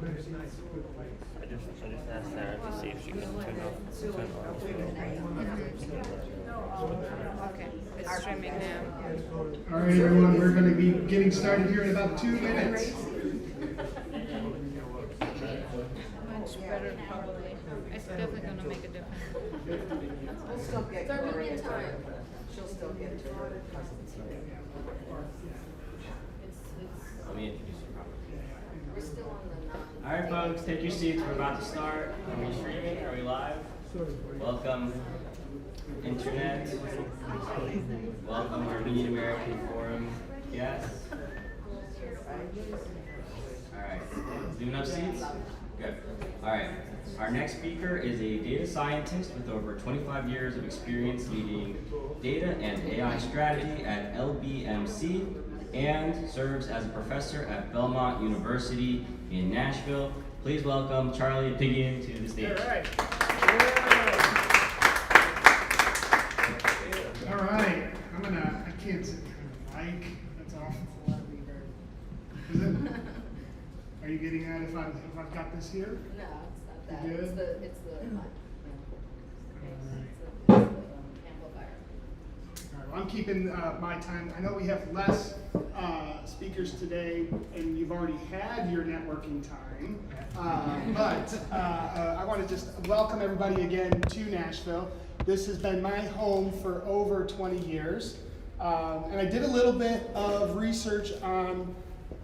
I just asked Sara to see if she could turn off. Okay, it's streaming now. All right, everyone, we're going to be getting started here in about 2 minutes. Much better, probably. It's definitely going to make a difference. We'll still get Gloria time. She'll still get to her. Let me introduce you properly. We're still on the All right, folks, take your seats. We're about to start. Are we streaming? Are we live? Welcome, Internet. Welcome, Armenian American Forum. Yes. All right. Do enough seats? Good. All right. Our next speaker is a data scientist with over 25 years of experience leading data and AI strategy at LBMC and serves as a professor at Belmont University in Nashville. Please welcome Charlie Apigian to the stage. All right. All right. I can't sit behind the mic. That's awful. Is it? Are you getting at if I've got this here? No, it's not that. You good? It's the amplifier. All right, well, I'm keeping my time. I know we have less speakers today, and you've already had your networking time. But I want to just welcome everybody again to Nashville. This has been my home for over 20 years. And I did a little bit of research on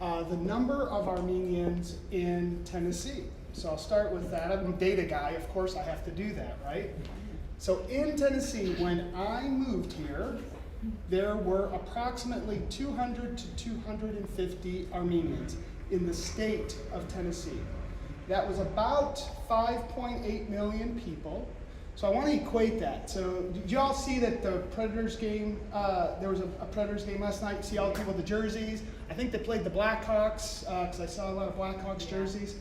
the number of Armenians in Tennessee. So I'll start with that. I'm a data guy. Of course, I have to do that, right? So in Tennessee, when I moved here, there were approximately 200 to 250 Armenians in the state of Tennessee. That was about 5.8 million people. So I want to equate that. So did you all see that the Predators game, there was a Predators game last night? See all the people with the jerseys? I think they played the Blackhawks, because I saw a lot of Blackhawks jerseys.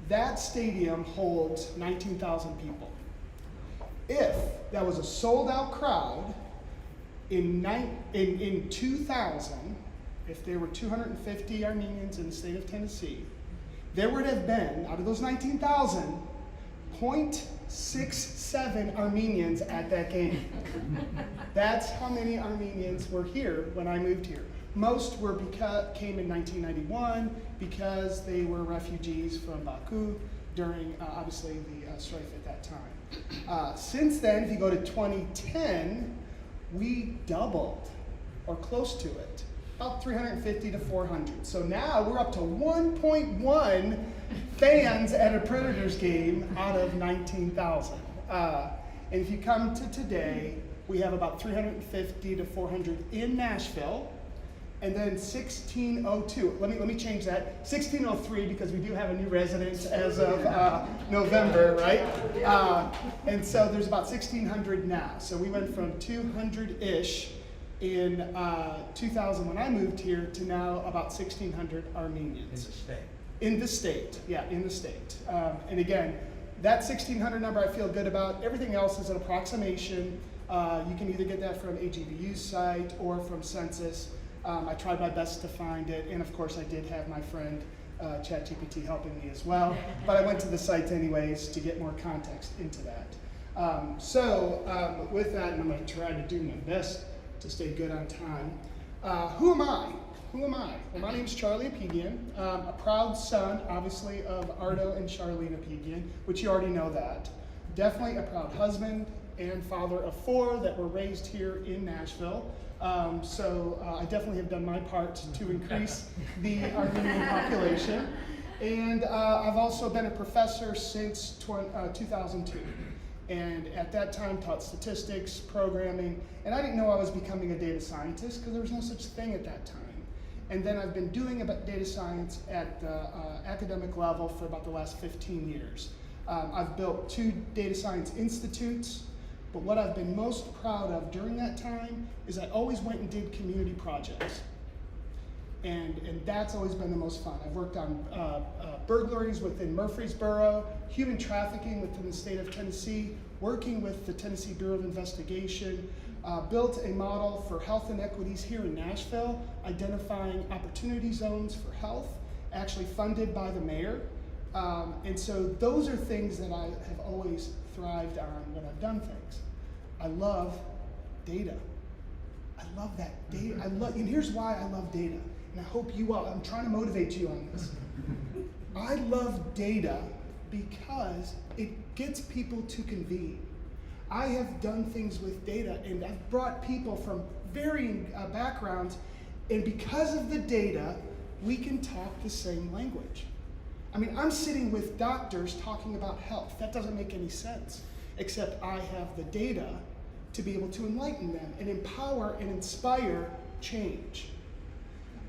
That stadium holds 19,000 people. If that was a sold-out crowd in 2000, if there were 250 Armenians in the state of Tennessee, there would have been, out of those 19,000, 0.67 Armenians at that game. That's how many Armenians were here when I moved here. Most came in 1991 because they were refugees from Baku during, obviously, the strife at that time. Since then, if you go to 2010, we doubled, or close to it, about 350 to 400. So now we're up to 1.1 fans at a Predators game out of 19,000. And if you come to today, we have about 350 to 400 in Nashville. And then 1602, let me change that, 1603, because we do have a new resident as of November, right? And so there's about 1,600 now. So we went from 200-ish in 2000 when I moved here to now about 1,600 Armenians. In the state, yeah, in the state. And again, that 1,600 number I feel good about. Everything else is an approximation. You can either get that from AGVU's site or from Census. I tried my best to find it, and of course I did have my friend ChatGPT helping me as well, but I went to the site anyways to get more context into that. With that, and I'm going to try to do my best to stay good on time. Who am I? Who am I? Well, my name is Charlie Apigian, a proud son, obviously, of Ardo and Charlene Apigian, which you already know that. Definitely a proud husband and father of 4 that were raised here in Nashville. I definitely have done my part to increase the Armenian population. And I've also been a professor since 2002. And at that time taught statistics, programming, and I didn't know I was becoming a data scientist because there was no such thing at that time. And then I've been doing about data science at the academic level for about the last 15 years. I've built 2 data science institutes. But what I've been most proud of during that time is I always went and did community projects. And that's always been the most fun. I've worked on burglaries within Murfreesboro, human trafficking within the state of Tennessee, working with the Tennessee Bureau of Investigation, built a model for health inequities here in Nashville, identifying opportunity zones for health, actually funded by the mayor. And so those are things that I have always thrived on when I've done things. I love data. I love that data. And here's why I love data. And I hope you all, I'm trying to motivate you on this. I love data because it gets people to convene. I have done things with data, and I've brought people from varying backgrounds, and because of the data, we can talk the same language. I mean, I'm sitting with doctors talking about health. That doesn't make any sense, except I have the data to be able to enlighten them and empower and inspire change.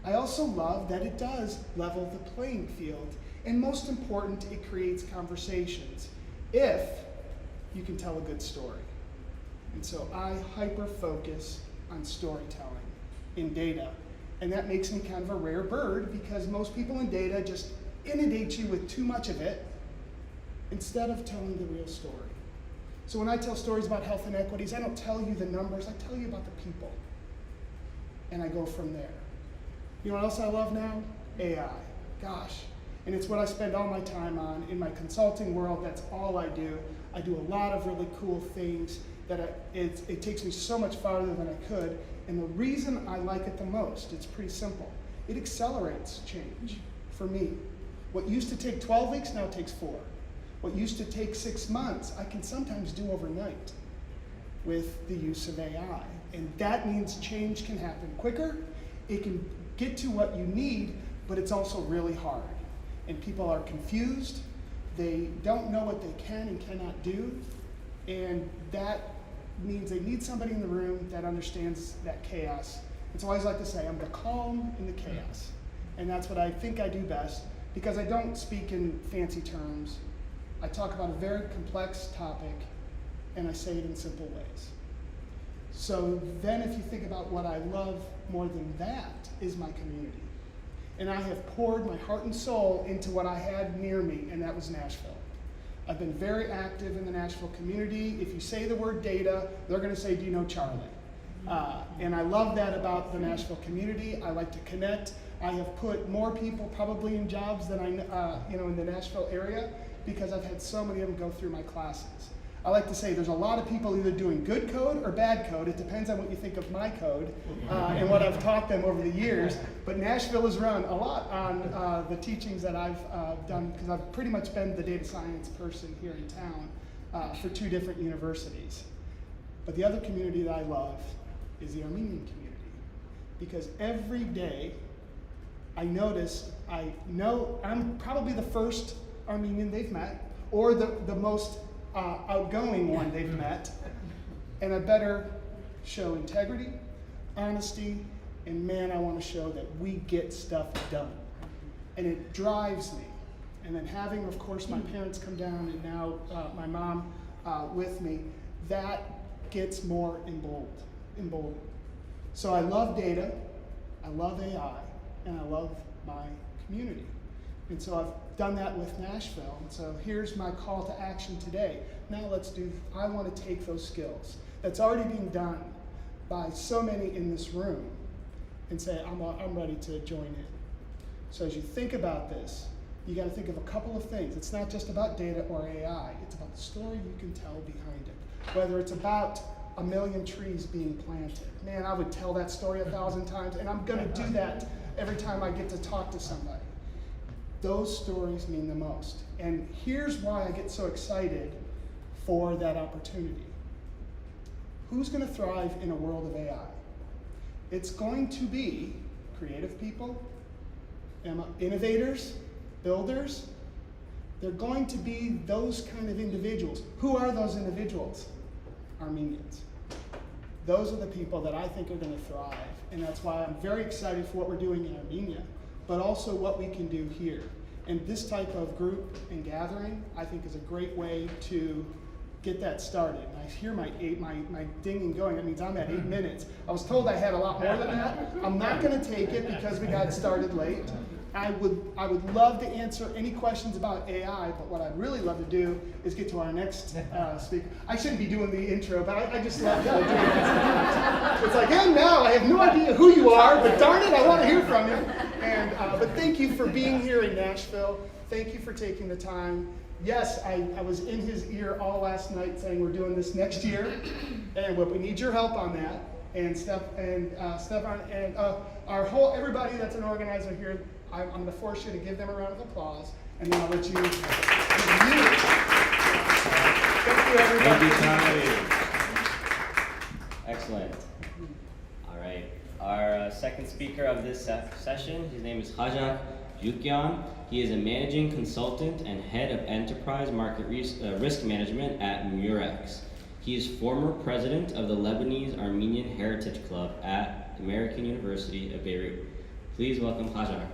I also love that it does level the playing field, and most important, it creates conversations if you can tell a good story. And so I hyper-focus on storytelling in data, and that makes me kind of a rare bird because most people in data just inundate you with too much of it instead of telling the real story. So when I tell stories about health inequities, I don't tell you the numbers, I tell you about the people. And I go from there. You know what else I love now? AI. Gosh. And it's what I spend all my time on. In my consulting world, that's all I do. I do a lot of really cool things that it takes me so much farther than I could. And the reason I like it the most, it's pretty simple. It accelerates change for me. What used to take 12 weeks now takes 4. What used to take 6 months, I can sometimes do overnight with the use of AI. And that means change can happen quicker. It can get to what you need, but it's also really hard. And people are confused. They don't know what they can and cannot do. And that means they need somebody in the room that understands that chaos. And so I always like to say, I'm the calm in the chaos. And that's what I think I do best, because I don't speak in fancy terms. I talk about a very complex topic, and I say it in simple ways. So then if you think about what I love more than that is my community. And I have poured my heart and soul into what I had near me, and that was Nashville. I've been very active in the Nashville community. If you say the word data, they're gonna say, do you know Charlie? And I love that about the Nashville community. I like to connect. I have put more people probably in jobs than in the Nashville area, because I've had so many of them go through my classes. I like to say there's a lot of people either doing good code or bad code. It depends on what you think of my code and what I've taught them over the years. But Nashville has run a lot on the teachings that I've done, because I've pretty much been the data science person here in town for 2 different universities. But the other community that I love is the Armenian community, because every day I notice, I know I'm probably the first Armenian they've met, or the most outgoing one they've met, and I better show integrity, honesty, and man, I want to show that we get stuff done. And it drives me. And then having, of course, my parents come down, and now my mom with me, that gets more emboldened. So I love data, I love AI, and I love my community. And so I've done that with Nashville. And so here's my call to action today. Now I want to take those skills that's already being done by so many in this room and say, I'm ready to join in. So as you think about this, you got to think of a couple of things. It's not just about data or AI. It's about the story you can tell behind it. Whether it's about 1 million trees being planted. Man, I would tell that story 1,000 times, and I'm going to do that every time I get to talk to somebody. Those stories mean the most. And here's why I get so excited for that opportunity. Who's going to thrive in a world of AI? It's going to be creative people, innovators, builders. They're going to be those kind of individuals. Who are those individuals? Armenians. Those are the people that I think are going to thrive. And that's why I'm very excited for what we're doing in Armenia, but also what we can do here. And this type of group and gathering, I think, is a great way to get that started. And I hear my dinging going. That means I'm at 8 minutes. I was told I had a lot more than that. I'm not going to take it because we got started late. I would love to answer any questions about AI, but what I'd really love to do is get to our next speaker. I shouldn't be doing the intro, but I just love doing it. It's like, and now I have no idea who you are, but darn it, I want to hear from you. And But thank you for being here in Nashville. Thank you for taking the time. Yes, I was in his ear all last night saying we're doing this next year, and we need your help on that. And Stefan and our whole everybody that's an organizer here, I'm going to force you to give them a round of applause, and then I'll let you. Thank you, everybody. Thank you, Tommy. Excellent. All right. Our second speaker of this session, his name is Khajag Geukjian. He is a managing consultant and head of enterprise market risk management at Murex. He is former president of the Lebanese Armenian Heritage Club at American University of Beirut. Please welcome Khajag.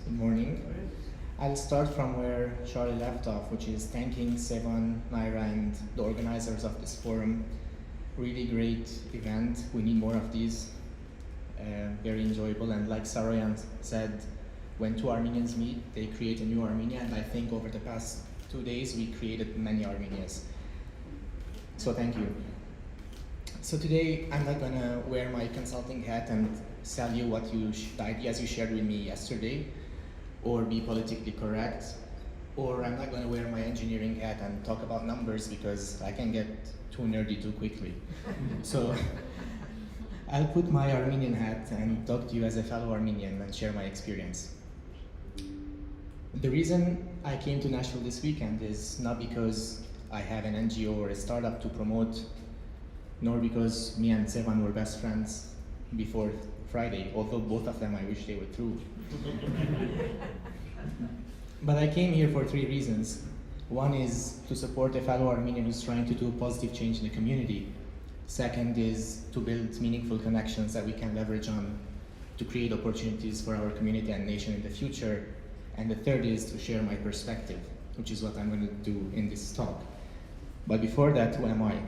Good morning. I'll start from where Charlie left off, which is thanking Sevan, Naira, and the organizers of this forum. Really great event. We need more of these. Very enjoyable, and like Sara said, when two Armenians meet, they create a new Armenia, and I think over the past 2 days we created many Armenias. So thank you. So today I'm not gonna wear my consulting hat and sell you what the ideas you shared with me yesterday, or be politically correct, or I'm not gonna wear my engineering hat and talk about numbers because I can get too nerdy too quickly. So I'll put my Armenian hat and talk to you as a fellow Armenian and share my experience. The reason I came to Nashville this weekend is not because I have an NGO or a startup to promote, nor because me and Sevan were best friends before Friday, although both of them I wish they were true. But I came here for 3 reasons. One is to support a fellow Armenian who's trying to do positive change in the community. Second is to build meaningful connections that we can leverage on to create opportunities for our community and nation in the future. And the third is to share my perspective, which is what I'm going to do in this talk. But before that, who am I?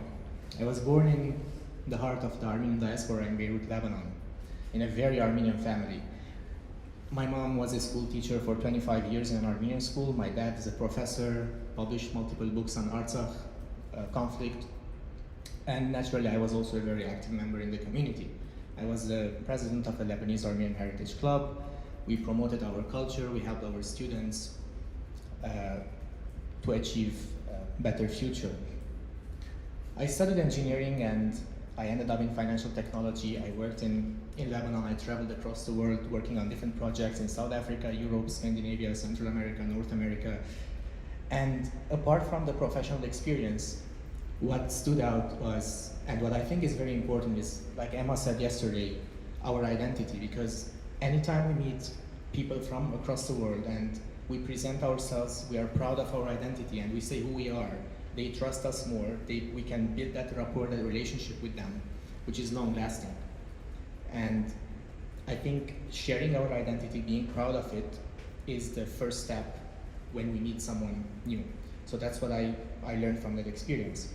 I was born in the heart of the Armenian diaspora in Beirut, Lebanon, in a very Armenian family. My mom was a school teacher for 25 years in an Armenian school. My dad is a professor, published multiple books on Artsakh conflict. And naturally, I was also a very active member in the community. I was the president of the Lebanese Armenian Heritage Club. We promoted our culture, we helped our students to achieve a better future. I studied engineering and I ended up in financial technology. I worked in Lebanon. I traveled across the world working on different projects in South Africa, Europe, Scandinavia, Central America, North America. And apart from the professional experience, what stood out was, and what I think is very important is, like Emma said yesterday, our identity, because anytime we meet people from across the world and we present ourselves, we are proud of our identity and we say who we are, they trust us more, we can build that rapport, that relationship with them, which is long lasting. And I think sharing our identity, being proud of it, is the first step when we meet someone new. So that's what I learned from that experience.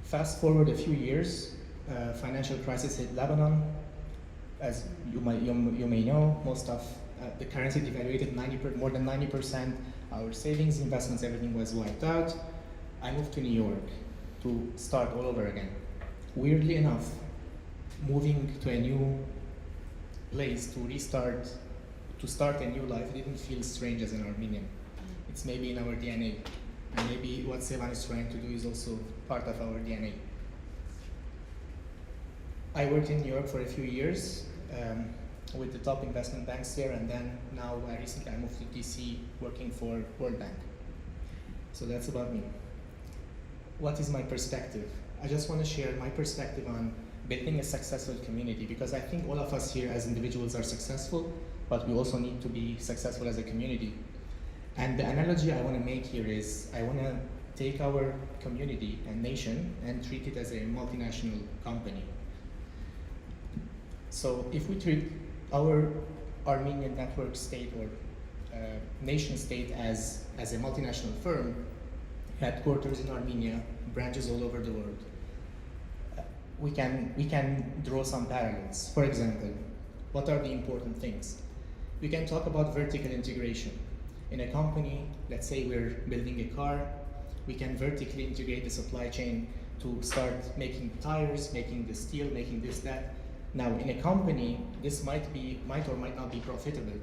Fast forward a few years, financial crisis hit Lebanon. As you may know, most of the currency devaluated more than 90%. Our savings, investments, everything was wiped out. I moved to New York to start all over again. Weirdly enough, moving to a new place to start a new life, it didn't feel strange as an Armenian. It's maybe in our DNA. And maybe what Sevan is trying to do is also part of our DNA. I worked in New York for a few years with the top investment banks there, and then now recently I moved to DC working for World Bank. So that's about me. What is my perspective? I just want to share my perspective on building a successful community, because I think all of us here as individuals are successful, but we also need to be successful as a community. And the analogy I want to make here is I want to take our community and nation and treat it as a multinational company. So if we treat our Armenian network state or nation state as a multinational firm, headquarters in Armenia, branches all over the world, we can draw some parallels. For example, what are the important things? We can talk about vertical integration. In a company, let's say we're building a car, we can vertically integrate the supply chain to start making tires, making the steel, making this, that. Now, in a company, this might or might not be profitable,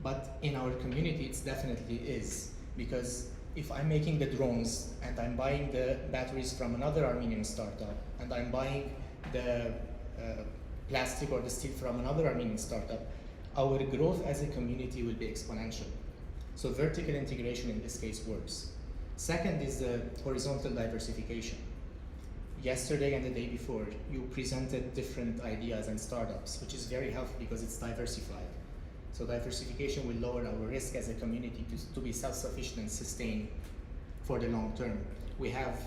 but in our community, it definitely is. Because if I'm making the drones and I'm buying the batteries from another Armenian startup, and I'm buying the plastic or the steel from another Armenian startup, our growth as a community will be exponential. So vertical integration in this case works. Second is the horizontal diversification. Yesterday and the day before, you presented different ideas and startups, which is very helpful because it's diversified. So diversification will lower our risk as a community to be self-sufficient and sustain for the long term. We have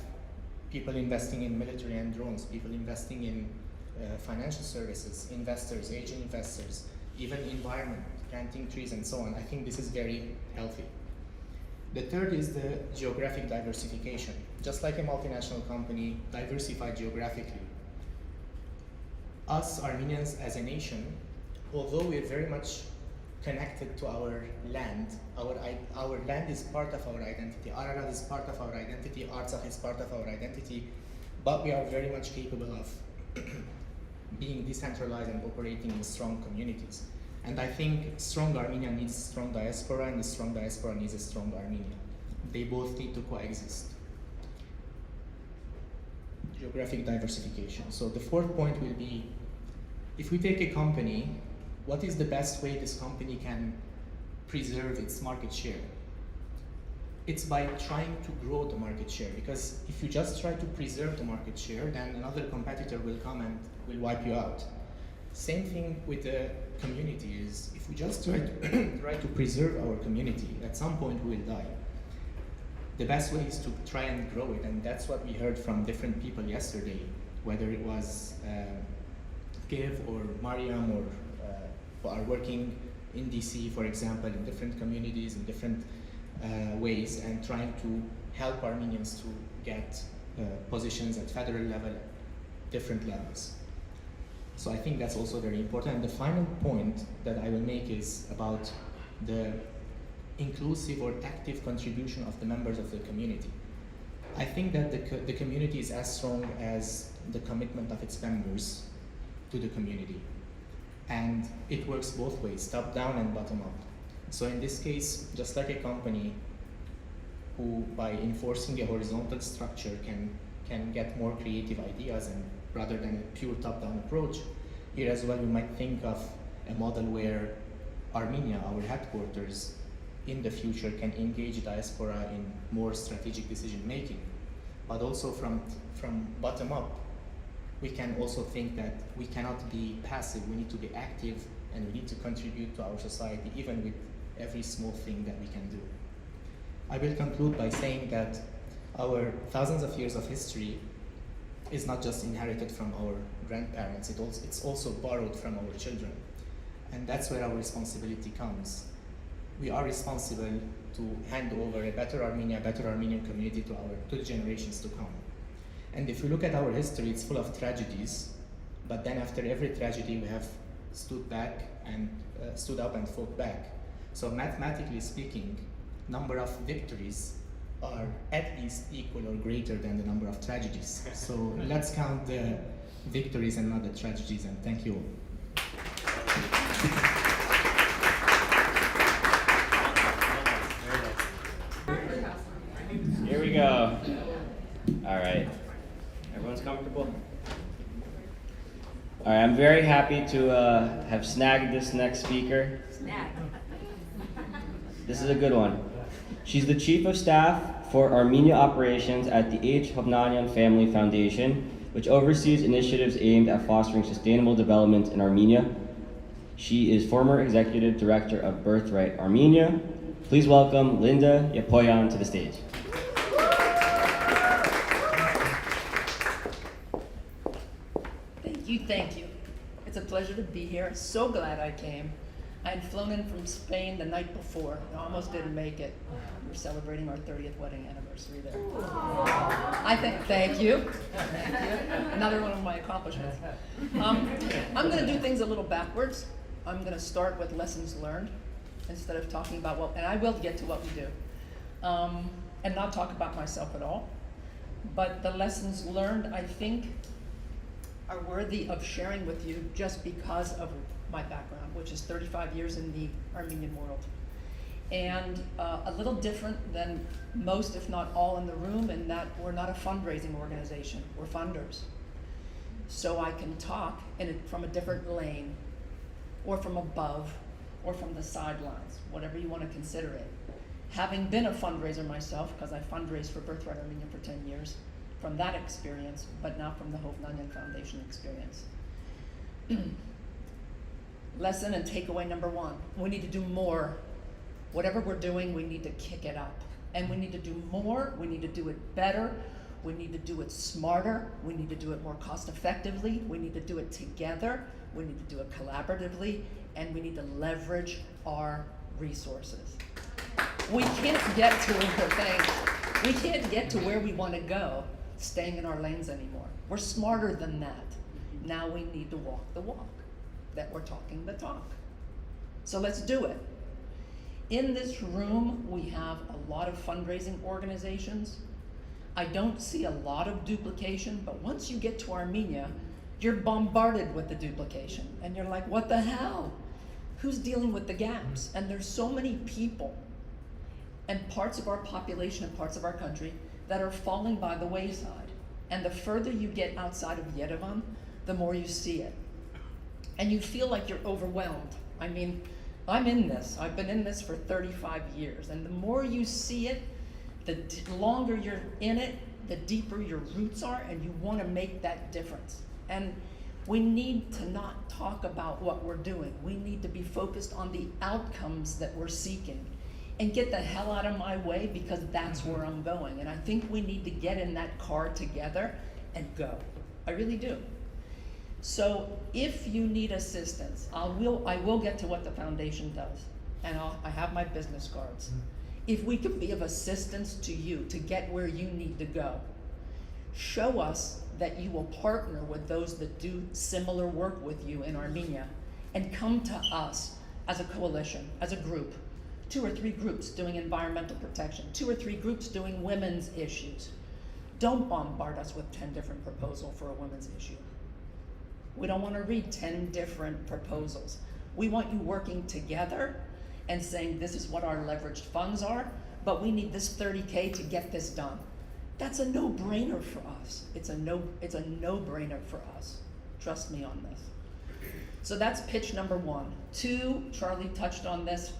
people investing in military and drones, people investing in financial services, investors, angel investors, even environment, planting trees and so on. I think this is very healthy. The third is the geographic diversification. Just like a multinational company, diversified geographically. Us Armenians as a nation, although we're very much connected to our land, our land is part of our identity, Ararat is part of our identity, Artsakh is part of our identity, but we are very much capable of being decentralized and operating in strong communities. And I think strong Armenia needs strong diaspora, and the strong diaspora needs a strong Armenia. They both need to coexist. Geographic diversification. So the fourth point will be, if we take a company, what is the best way this company can preserve its market share? It's by trying to grow the market share, because if you just try to preserve the market share, then another competitor will come and will wipe you out. Same thing with the community is, if we just try to preserve our community, at some point we will die. The best way is to try and grow it, and that's what we heard from different people yesterday, whether it was Give or Mariam or who are working in DC, for example, in different communities, in different ways, and trying to help Armenians to get positions at federal level, different levels. So I think that's also very important. And the final point that I will make is about the inclusive or active contribution of the members of the community. I think that the community is as strong as the commitment of its members to the community. And it works both ways, top down and bottom up. So in this case, just like a company who, by enforcing a horizontal structure, can get more creative ideas, and rather than a pure top-down approach, here as well we might think of a model where Armenia, our headquarters, in the future can engage diaspora in more strategic decision-making. But also from bottom up, we can also think that we cannot be passive, we need to be active, and we need to contribute to our society, even with every small thing that we can do. I will conclude by saying that our thousands of years of history is not just inherited from our grandparents, it's also borrowed from our children. And that's where our responsibility comes. We are responsible to hand over a better Armenia, a better Armenian community to the generations to come. And if you look at our history, it's full of tragedies, but then after every tragedy we have stood up and fought back. So mathematically speaking, number of victories are at least equal or greater than the number of tragedies. So let's count the victories and not the tragedies, and thank you all. Here we go. All right. Everyone's comfortable? All right, I'm very happy to have snagged this next speaker. This is a good one. She's the Chief of Staff for Armenia Operations at the Hovnanian Family Foundation, which oversees initiatives aimed at fostering sustainable development in Armenia. She is former Executive Director of Birthright Armenia. Please welcome Linda Yepoyan to the stage. Thank you. It's a pleasure to be here. So glad I came. I had flown in from Spain the night before. I almost didn't make it. We're celebrating our 30th wedding anniversary there. Thank you. Thank you. Another one of my accomplishments. I'm going to do things a little backwards. I'm going to start with lessons learned. instead of talking about what, and I will get to what we do, and not talk about myself at all. But the lessons learned, I think, are worthy of sharing with you just because of my background, which is 35 years in the Armenian world. And a little different than most, if not all, in the room, in that we're not a fundraising organization, we're funders. So I can talk from a different lane, or from above, or from the sidelines, whatever you want to consider it. Having been a fundraiser myself, because I fundraised for Birthright Armenia for 10 years, from that experience, but now from the Hovnanian Foundation experience. Lesson and takeaway number one, we need to do more. Whatever we're doing, we need to kick it up. And we need to do more, we need to do it better, we need to do it smarter, we need to do it more cost effectively, we need to do it together, we need to do it collaboratively, and we need to leverage our resources. We can't get to we can't get to where we want to go staying in our lanes anymore. We're smarter than that. Now we need to walk the walk, that we're talking the talk. So let's do it. In this room, we have a lot of fundraising organizations. I don't see a lot of duplication, but once you get to Armenia, you're bombarded with the duplication. And you're like, what the hell? Who's dealing with the gaps? And there's so many people and parts of our population and parts of our country that are falling by the wayside. And the further you get outside of Yerevan, the more you see it. And you feel like you're overwhelmed. I mean, I'm in this. I've been in this for 35 years. And the more you see it, the longer you're in it, the deeper your roots are, and you want to make that difference. And we need to not talk about what we're doing. We need to be focused on the outcomes that we're seeking. And get the hell out of my way, because that's where I'm going. And I think we need to get in that car together and go. I really do. So if you need assistance, I will get to what the foundation does. And I have my business cards. If we could be of assistance to you to get where you need to go, show us that you will partner with those that do similar work with you in Armenia, and come to us as a coalition, as a group. 2 or 3 groups doing environmental protection, 2 or 3 groups doing women's issues. Don't bombard us with 10 different proposals for a women's issue. We don't want to read 10 different proposals. We want you working together and saying, this is what our leveraged funds are, but we need this 30K to get this done. That's a no-brainer for us. It's a no-brainer for us. Trust me on this. So that's pitch number 1. 2, Charlie touched on this.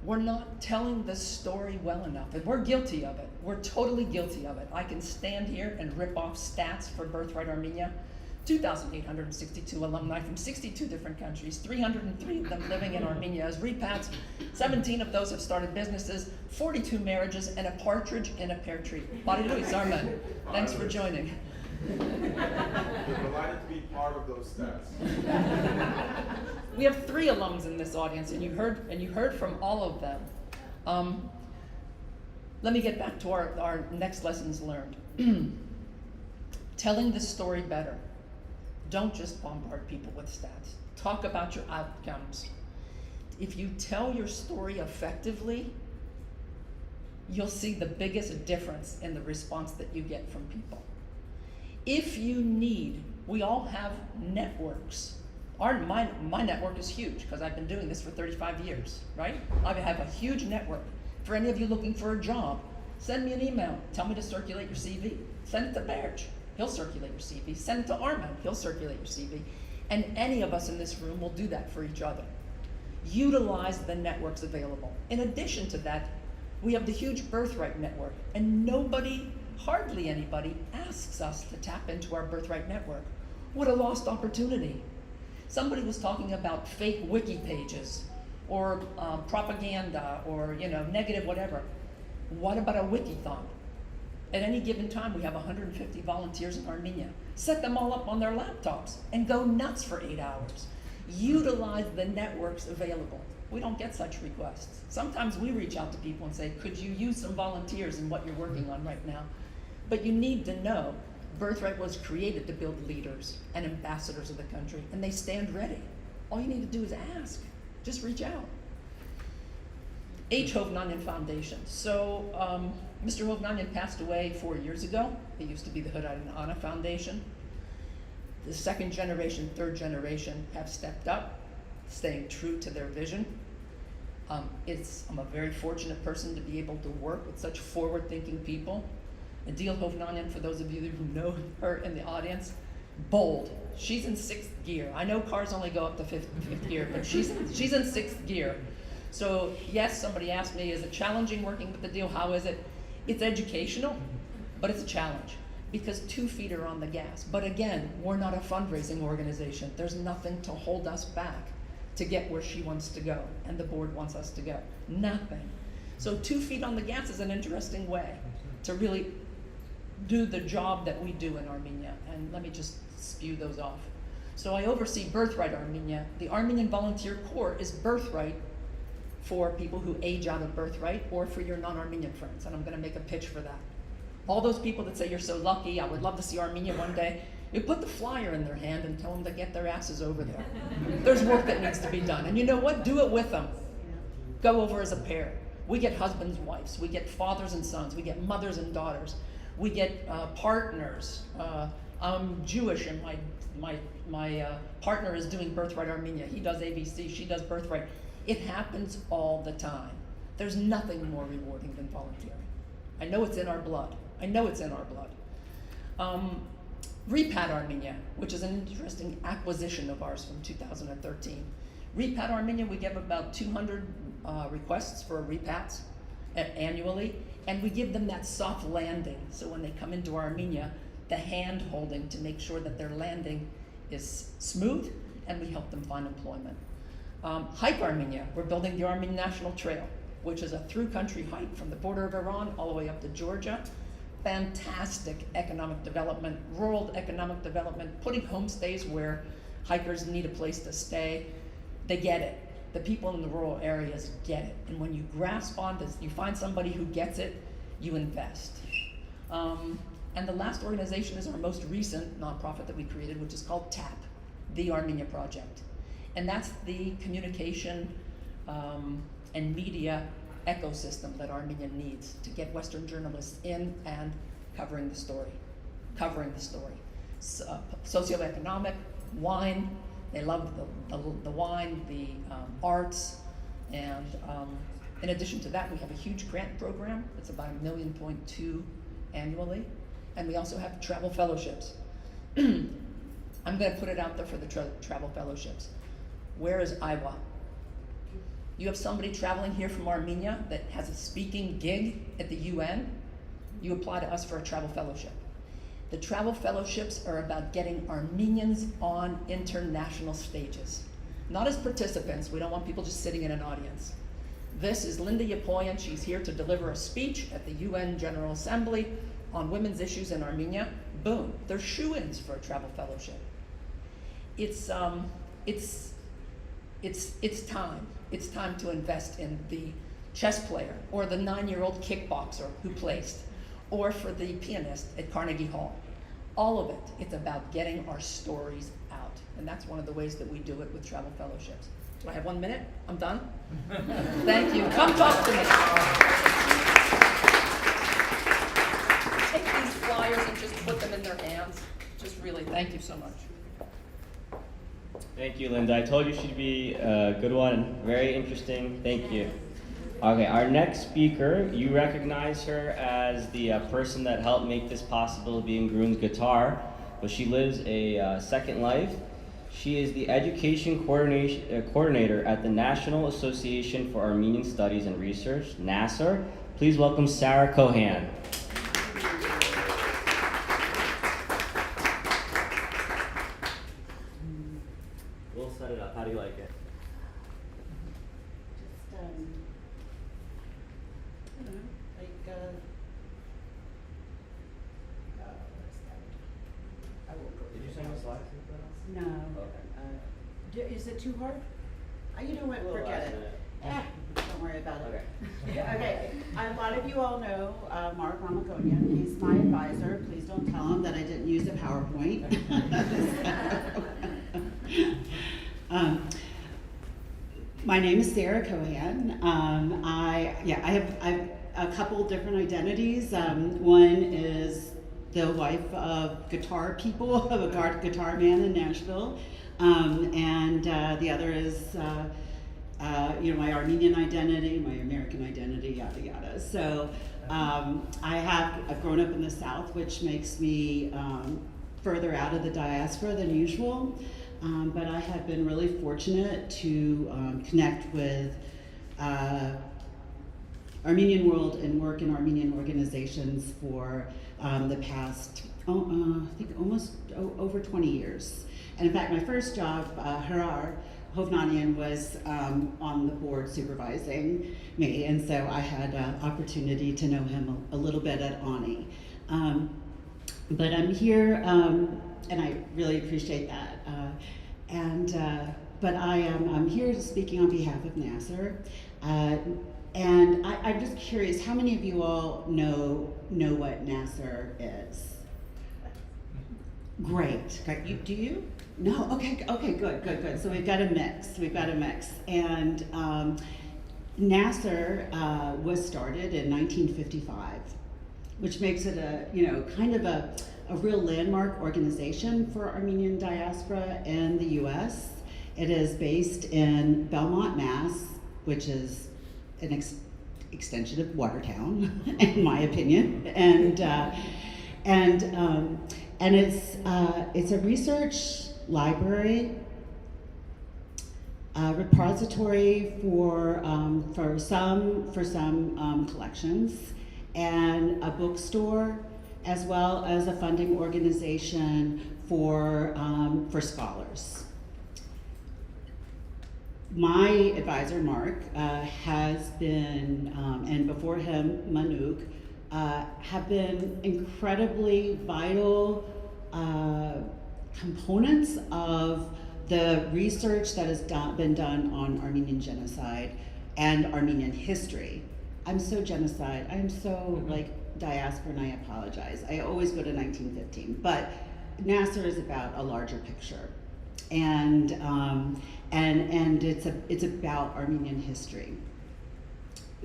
We're not telling the story well enough, and we're guilty of it. We're totally guilty of it. I can stand here and rip off stats for Birthright Armenia. 2,862 alumni from 62 different countries, 303 of them living in Armenia as repats. 17 of those have started businesses, 42 marriages, and a partridge in a pear tree. Barilu Zarman, thanks for joining. We're delighted to be part of those stats. We have 3 alums in this audience, and you heard from all of them. Let me get back to our next lessons learned. Telling the story better. Don't just bombard people with stats. Talk about your outcomes. If you tell your story effectively, you'll see the biggest difference in the response that you get from people. If you need, we all have networks. My network is huge, because I've been doing this for 35 years, right? I have a huge network. For any of you looking for a job, send me an email. Tell me to circulate your CV. Send it to Berge. He'll circulate your CV. Send it to Armand. He'll circulate your CV. And any of us in this room will do that for each other. Utilize the networks available. In addition to that, we have the huge Birthright network, and nobody, hardly anybody, asks us to tap into our Birthright network. What a lost opportunity. Somebody was talking about fake wiki pages, or propaganda, or negative whatever. What about a wiki-thon? At any given time, we have 150 volunteers in Armenia. Set them all up on their laptops and go nuts for 8 hours. Utilize the networks available. We don't get such requests. Sometimes we reach out to people and say, could you use some volunteers in what you're working on right now? But you need to know, Birthright was created to build leaders and ambassadors of the country, and they stand ready. All you need to do is ask. Just reach out. Hovnanian Foundation. So Mr. Hovnanian passed away 4 years ago. It used to be the Hyeland Foundation. The second generation, third generation have stepped up, staying true to their vision. I'm a very fortunate person to be able to work with such forward-thinking people. Adil Hovnanian, for those of you who know her in the audience, bold. She's in 6th gear. I know cars only go up to fifth gear, but she's in 6th gear. So yes, somebody asked me, is it challenging working with Adil? How is it? It's educational, but it's a challenge because 2 feet are on the gas. But again, we're not a fundraising organization. There's nothing to hold us back to get where she wants to go and the board wants us to go. Nothing. So 2 feet on the gas is an interesting way to really do the job that we do in Armenia. And let me just spew those off. So I oversee Birthright Armenia. The Armenian Volunteer Corps is Birthright for people who age out of Birthright or for your non-Armenian friends. And I'm gonna make a pitch for that. All those people that say you're so lucky, I would love to see Armenia one day, you put the flyer in their hand and tell them to get their asses over there. There's work that needs to be done. And you know what? Do it with them. Go over as a pair. We get husbands, wives. We get fathers and sons. We get mothers and daughters. We get partners. I'm Jewish, and my partner is doing Birthright Armenia. He does ABC. She does Birthright. It happens all the time. There's nothing more rewarding than volunteering. I know it's in our blood. I know it's in our blood. Repat Armenia, which is an interesting acquisition of ours from 2013. Repat Armenia, we give about 200 requests for repats annually, and we give them that soft landing. So when they come into Armenia, the hand holding to make sure that their landing is smooth, and we help them find employment. Hike Armenia, we're building the Armenian National Trail, which is a through-country hike from the border of Iran all the way up to Georgia. Fantastic economic development, rural economic development, putting homestays where hikers need a place to stay. They get it. The people in the rural areas get it. And when you grasp on this, you find somebody who gets it, you invest. And the last organization is our most recent nonprofit that we created, which is called TAP, the Armenia Project. And that's the communication and media ecosystem that Armenia needs to get Western journalists in and covering the story. Socioeconomic, wine, they love the wine, the arts, and in addition to that, we have a huge grant program. It's about $1.2 million annually, and we also have travel fellowships. I'm gonna put it out there for the travel fellowships. Where is Iowa? You have somebody traveling here from Armenia that has a speaking gig at the UN, you apply to us for a travel fellowship. The travel fellowships are about getting Armenians on international stages. Not as participants, we don't want people just sitting in an audience. This is Linda Yepoyan, she's here to deliver a speech at the UN General Assembly on women's issues in Armenia. Boom, they're shoo-ins for a travel fellowship. It's time. It's time to invest in the chess player or the 9-year-old kickboxer who placed, or for the pianist at Carnegie Hall. All of it, it's about getting our stories out. And that's one of the ways that we do it with travel fellowships. Do I have 1 minute? I'm done? Thank you. Come talk to me. Take these flyers and just put them in their hands. Just really, thank you so much. Thank you, Linda. I told you she'd be a good one. Very interesting. Thank you. Okay, our next speaker, you recognize her as the person that helped make this possible, being Grun's guitar, but she lives a second life. She is the education coordinator at the National Association for Armenian Studies and Research, NAASR. Please welcome Sara Cohan. We'll set it up. How do you like it? Did you send me slides? No. Okay. Is it too hard? You know what, forget it. Don't worry about it. Okay. Okay, a lot of you all know Mark Ramagonian. He's my advisor. Please don't tell him that I didn't use a PowerPoint. My name is Sara Cohan. I have a couple different identities. One is the wife of guitar people, of a guitar man in Nashville, and the other is my Armenian identity, my American identity, yada yada. So I've grown up in the South, which makes me further out of the diaspora than usual. But I have been really fortunate to connect with Armenian world and work in Armenian organizations for the past, I think almost over 20 years. And in fact, my first job, Hovnanian was on the board supervising me, and so I had an opportunity to know him a little bit at Ani. But I'm here, and I really appreciate that. But I'm here speaking on behalf of NAASR, and I'm just curious, how many of you all know what NAASR is? Great. Do you? No. Okay. Good. So we've got a mix. And NAASR was started in 1955, which makes it a real landmark organization for Armenian diaspora in the U.S. It is based in Belmont, Mass, which is an extension of Watertown, in my opinion, and it's a research library, repository for some collections, and a bookstore, as well as a funding organization for scholars. My advisor, Mark, has been, and before him, Manuk, have been incredibly vital components of the research that has been done on Armenian genocide and Armenian history. I'm so genocide, I'm so diaspora, and I apologize. I always go to 1915, but NAASR is about a larger picture, and it's about Armenian history.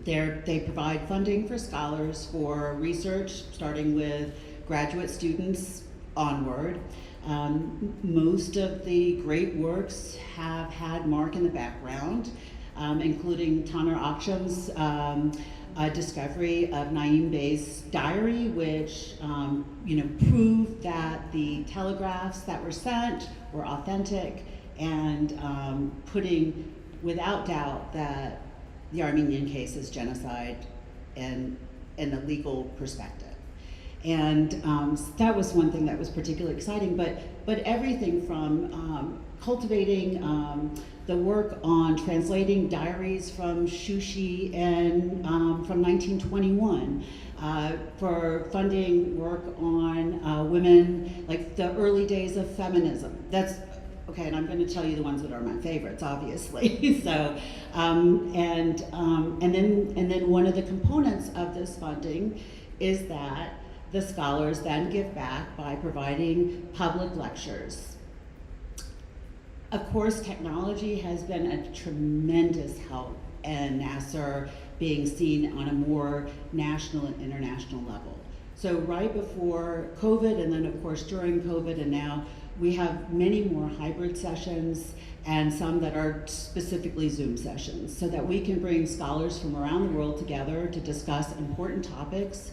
They provide funding for scholars for research, starting with graduate students onward. Most of the great works have had Mark in the background, including Taner Akşam's discovery of Naim Bey's diary, which proved that the telegraphs that were sent were authentic, and putting without doubt that the Armenian case is genocide in a legal perspective. And that was one thing that was particularly exciting, but everything from cultivating the work on translating diaries from Shushi and from 1921, for funding work on women, like the early days of feminism. That's okay, and I'm going to tell you the ones that are my favorites, obviously. So, and then one of the components of this funding is that the scholars then give back by providing public lectures. Of course, technology has been a tremendous help in NAASR being seen on a more national and international level. So right before COVID, and then of course during COVID, and now we have many more hybrid sessions and some that are specifically Zoom sessions, so that we can bring scholars from around the world together to discuss important topics.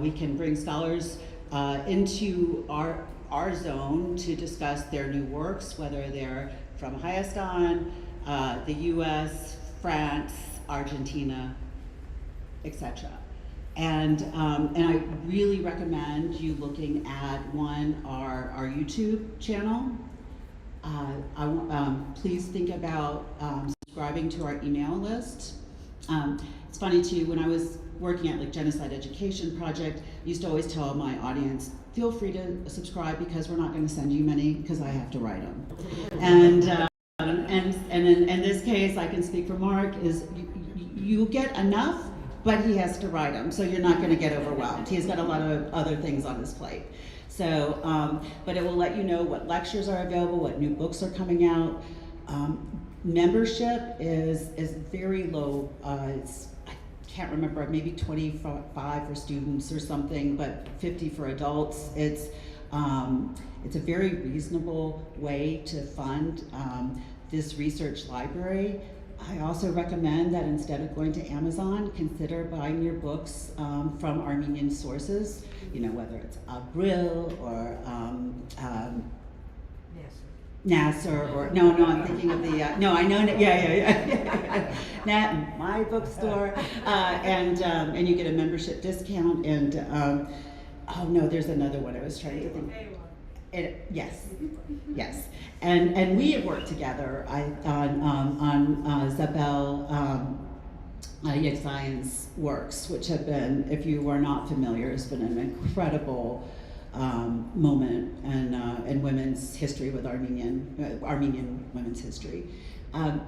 We can bring scholars into our zone to discuss their new works, whether they're from Hayastan, the US, France, Argentina, etc. And I really recommend you looking at our YouTube channel. Please think about subscribing to our email list. It's funny too, when I was working at Genocide Education Project, I used to always tell my audience, feel free to subscribe because we're not going to send you many because I have to write them. And in this case, I can speak for Mark, is you get enough, but he has to write them, so you're not going to get overwhelmed. He's got a lot of other things on his plate. So, but it will let you know what lectures are available, what new books are coming out. Membership is very low. I can't remember, maybe 25 for students or something, but 50 for adults. It's a very reasonable way to fund this research library. I also recommend that instead of going to Amazon, consider buying your books from Armenian sources, you know, whether it's Abril or NAASR, or no, I'm thinking of the no, I know, my bookstore, and you get a membership discount, and oh no, there's another one I was trying to think. Yes, and we have worked together on Zabel Yepoyan's works, which have been, if you are not familiar, has been an incredible moment in women's history with Armenian women's history. And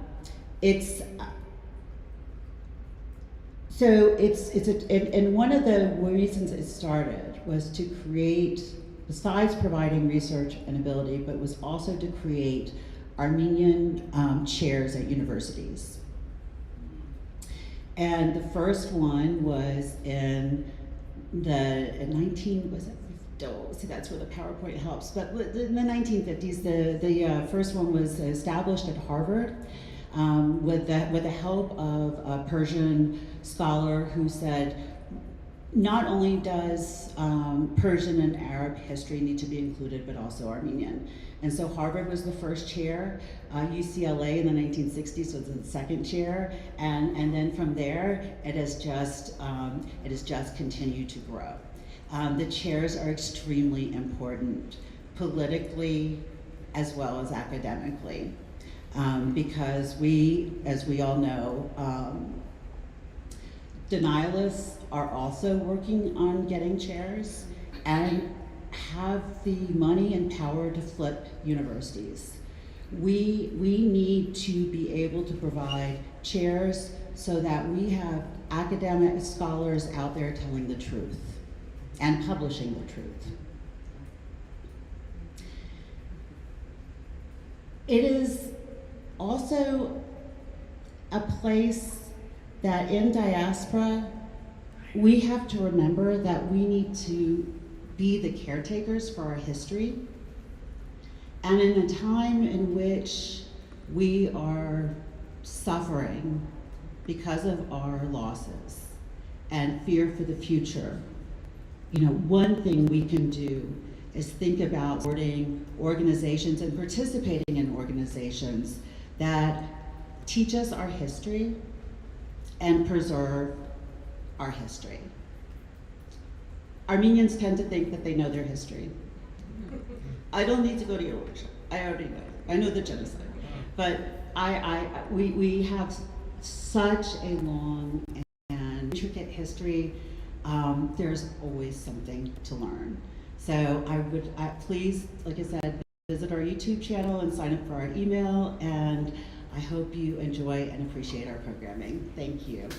one of the reasons it started was to create, besides providing research and ability, but was also to create Armenian chairs at universities. And the first one was in see, that's where the PowerPoint helps, but in the 1950s, the first one was established at Harvard with the help of a Persian scholar who said, not only does Persian and Arab history need to be included, but also Armenian. And so Harvard was the first chair, UCLA in the 1960s was the second chair, and then from there, it has just continued to grow. The chairs are extremely important politically as well as academically, because we, as we all know, denialists are also working on getting chairs and have the money and power to flip universities. We need to be able to provide chairs so that we have academic scholars out there telling the truth and publishing the truth. It is also a place that in diaspora, we have to remember that we need to be the caretakers for our history. And in a time in which we are suffering because of our losses and fear for the future, you know, one thing we can do is think about supporting organizations and participating in organizations that teach us our history and preserve our history. Armenians tend to think that they know their history. I don't need to go to your workshop. I already know. I know the genocide. But we have such a long and intricate history. There's always something to learn. So please, like I said, visit our YouTube channel and sign up for our email, and I hope you enjoy and appreciate our programming. Thank you.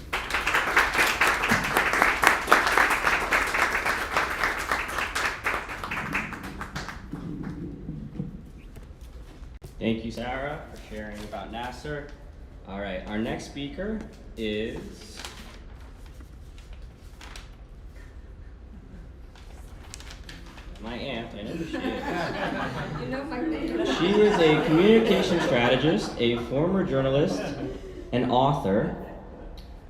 Thank you, Sara, for sharing about NAASR. All right, our next speaker is my aunt. I know who she is. You know my name. She is a communication strategist, a former journalist, an author,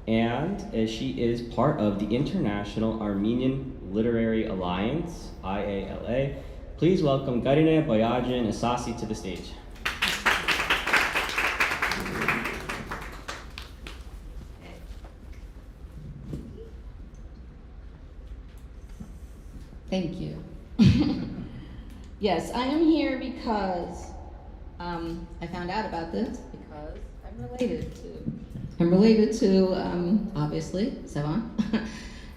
and she is part of the International Armenian Literary Alliance, IALA. Please welcome Garinè Boyajian Isassi to the stage. Thank you. Yes, I am here because I found out about this because I'm related to obviously Sevan,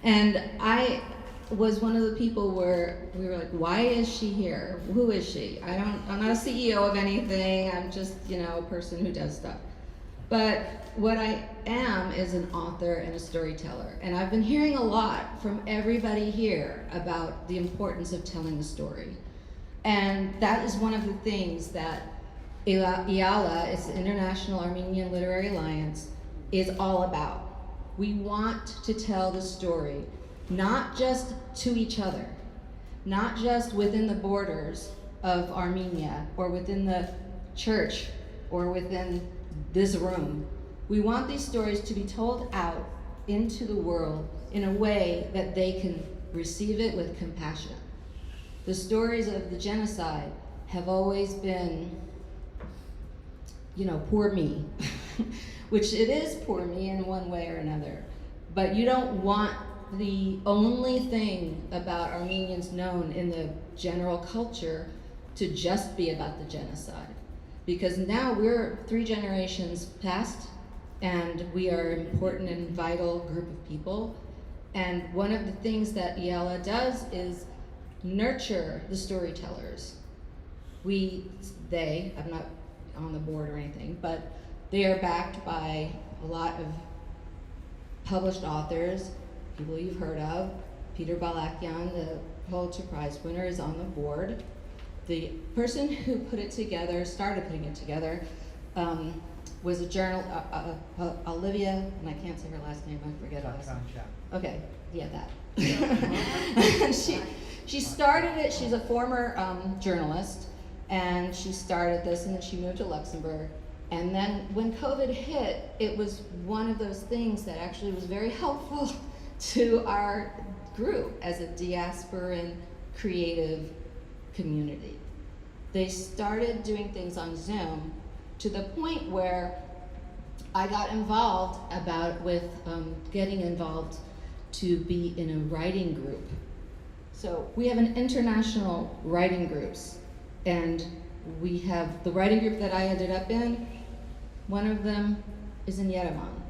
and I was one of the people where we were like, why is she here? Who is she? I'm not a CEO of anything. I'm just, a person who does stuff. But what I am is an author and a storyteller. And I've been hearing a lot from everybody here about the importance of telling a story. And that is one of the things that IALA, it's the International Armenian Literary Alliance, is all about. We want to tell the story, not just to each other, not just within the borders of Armenia or within the church or within this room. We want these stories to be told out into the world in a way that they can receive it with compassion. The stories of the genocide have always been, poor me, which it is poor me in one way or another. But you don't want the only thing about Armenians known in the general culture to just be about the genocide. Because now we're 3 generations past, and we are an important and vital group of people. And one of the things that IALA does is nurture the storytellers. I'm not on the board or anything, but they are backed by a lot of published authors, people you've heard of. Peter Balakian, the Pulitzer Prize winner, is on the board. The person who started putting it together, was a journal, Olivia, and I can't say her last name, I forget her last name. Okay, yeah, that. She started it, she's a former journalist, and she started this, and then she moved to Luxembourg. And then when COVID hit, it was one of those things that actually was very helpful to our group as a diasporan creative community. They started doing things on Zoom to the point where I got involved getting involved to be in a writing group. So we have an international writing groups, and we have the writing group that I ended up in. One of them is in Yerevan,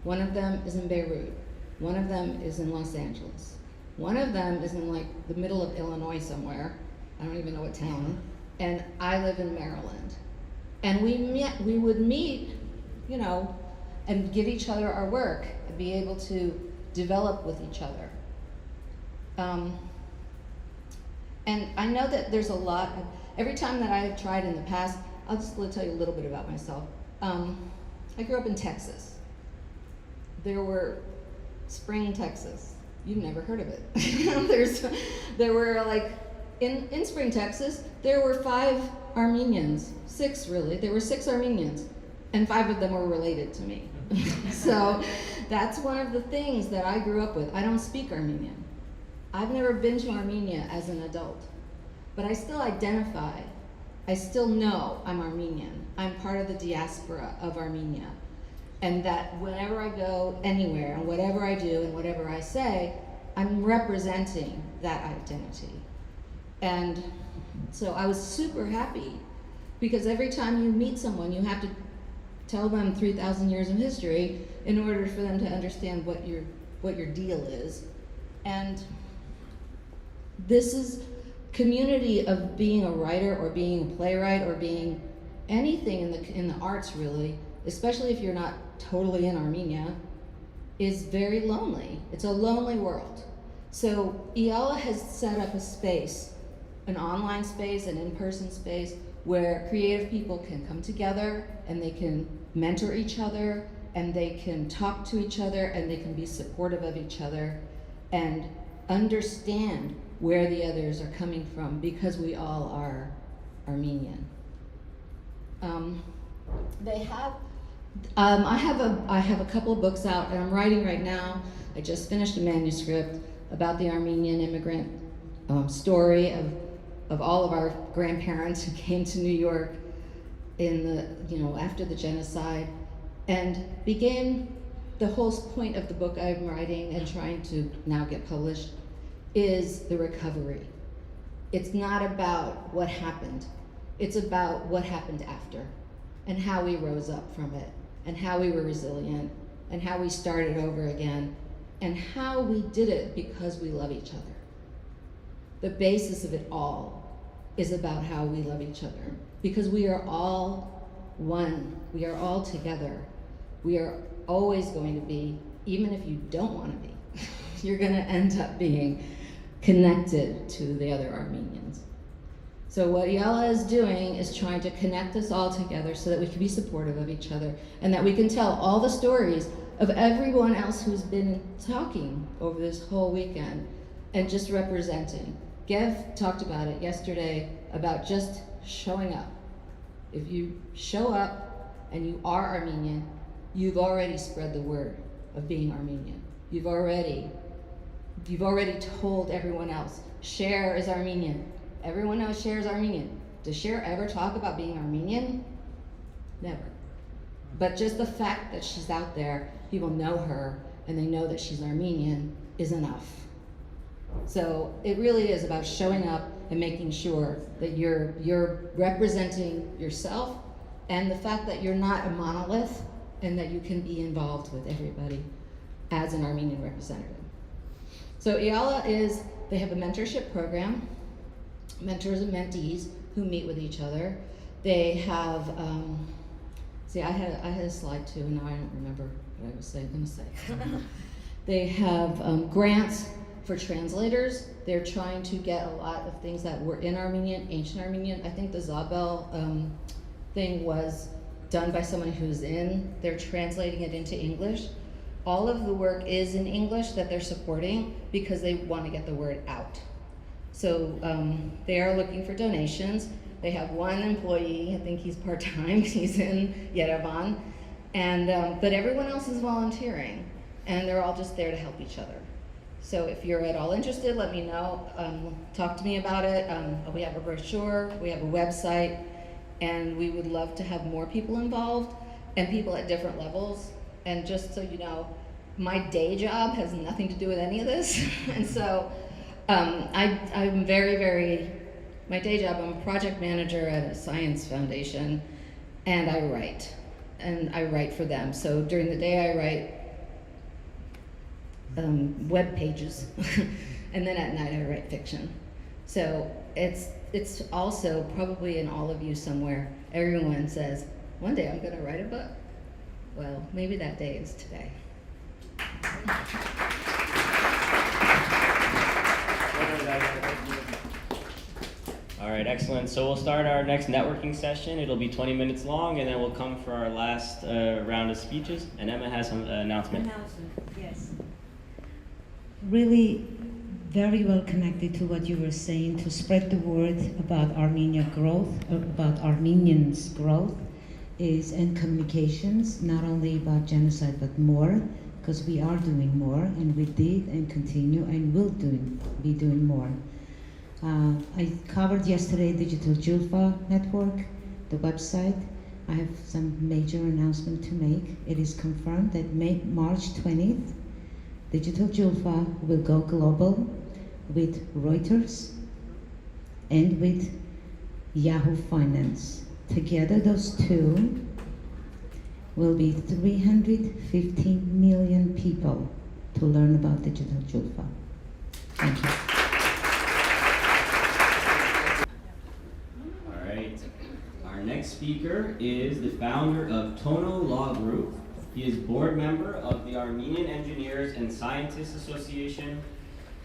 one of them is in Beirut, one of them is in Los Angeles, one of them is in the middle of Illinois somewhere, I don't even know what town, and I live in Maryland. And we would meet, and give each other our work and be able to develop with each other. And I know that there's a lot of, every time that I have tried in the past, I'll just tell you a little bit about myself. I grew up in Texas. There were Spring, Texas. You've never heard of it. There were in Spring, Texas, there were 5 Armenians, 6 really. There were 6 Armenians, and 5 of them were related to me. So that's one of the things that I grew up with. I don't speak Armenian. I've never been to Armenia as an adult, but I still identify. I still know I'm Armenian. I'm part of the diaspora of Armenia. And that whenever I go anywhere, and whatever I do and whatever I say, I'm representing that identity. And so I was super happy, because every time you meet someone, you have to tell them 3,000 years of history in order for them to understand what your deal is. And this is community of being a writer or being a playwright or being anything in the arts, really, especially if you're not totally in Armenia, is very lonely. It's a lonely world. So IALA has set up a space, an online space, an in-person space, where creative people can come together and they can mentor each other and they can talk to each other and they can be supportive of each other and understand where the others are coming from, because we all are Armenian. I have a couple of books out, and I'm writing right now. I just finished a manuscript about the Armenian immigrant story of all of our grandparents who came to New York after the genocide, and began the whole point of the book I'm writing and trying to now get published is the recovery. It's not about what happened. It's about what happened after, and how we rose up from it, and how we were resilient, and how we started over again, and how we did it because we love each other. The basis of it all is about how we love each other, because we are all one. We are all together. We are always going to be, even if you don't want to be, you're going to end up being connected to the other Armenians. So what Yala is doing is trying to connect us all together so that we can be supportive of each other and that we can tell all the stories of everyone else who's been talking over this whole weekend and just representing. Gev talked about it yesterday about just showing up. If you show up and you are Armenian, you've already spread the word of being Armenian. You've already told everyone else, Cher is Armenian. Everyone knows Cher is Armenian. Does Cher ever talk about being Armenian? Never. But just the fact that she's out there, people know her, and they know that she's Armenian is enough. So it really is about showing up and making sure that you're representing yourself and the fact that you're not a monolith and that you can be involved with everybody as an Armenian representative. So Yala they have a mentorship program, mentors and mentees who meet with each other. They have, I had a slide too, and now I don't remember what I was gonna say. They have grants for translators. They're trying to get a lot of things that were in Armenian, ancient Armenian. I think the Zabel thing was done by someone who's in. They're translating it into English. All of the work is in English that they're supporting because they want to get the word out. So they are looking for donations. They have one employee, I think he's part-time, he's in Yerevan, but everyone else is volunteering, and they're all just there to help each other. So if you're at all interested, let me know. Talk to me about it. We have a brochure, we have a website, and we would love to have more people involved and people at different levels. And just so you know, my day job has nothing to do with any of this. And so I'm my day job, I'm a project manager at a science foundation, and I write for them. So during the day I write web pages, and then at night I write fiction. So it's also probably in all of you somewhere, everyone says, one day I'm gonna write a book. Well, maybe that day is today. All right, excellent. So we'll start our next networking session. It'll be 20 minutes long, and then we'll come for our last round of speeches. And Emma has some announcement. Yes. Really very well connected to what you were saying, to spread the word about Armenia growth, about Armenians' growth, and communications, not only about genocide, but more, because we are doing more, and we did and continue and will be doing more. I covered yesterday Digital Julfa Network, the website. I have some major announcement to make. It is confirmed that March 20th, Digital Julfa will go global with Reuters and with Yahoo Finance. Together, those two will be 315 million people to learn about Digital Julfa. Thank you. All right. Our next speaker is the founder of Tono Law Group. He is board member of the Armenian Engineers and Scientists Association.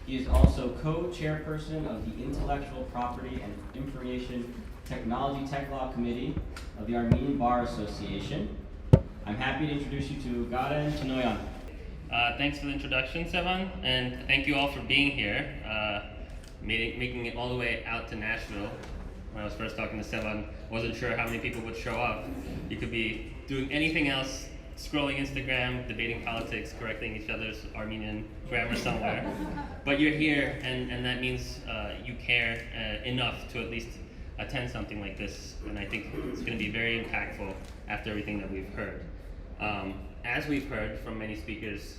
He is also co-chairperson of the Intellectual Property and Information Technology Tech Law Committee of the Armenian Bar Association. I'm happy to introduce you to Garinè and Tonoyan. Thanks for the introduction, Sevan, and thank you all for being here, making it all the way out to Nashville. When I was first talking to Sevan, I wasn't sure how many people would show up. You could be doing anything else, scrolling Instagram, debating politics, correcting each other's Armenian grammar somewhere. But you're here, and that means you care enough to at least attend something like this, and I think it's going to be very impactful after everything that we've heard. As we've heard from many speakers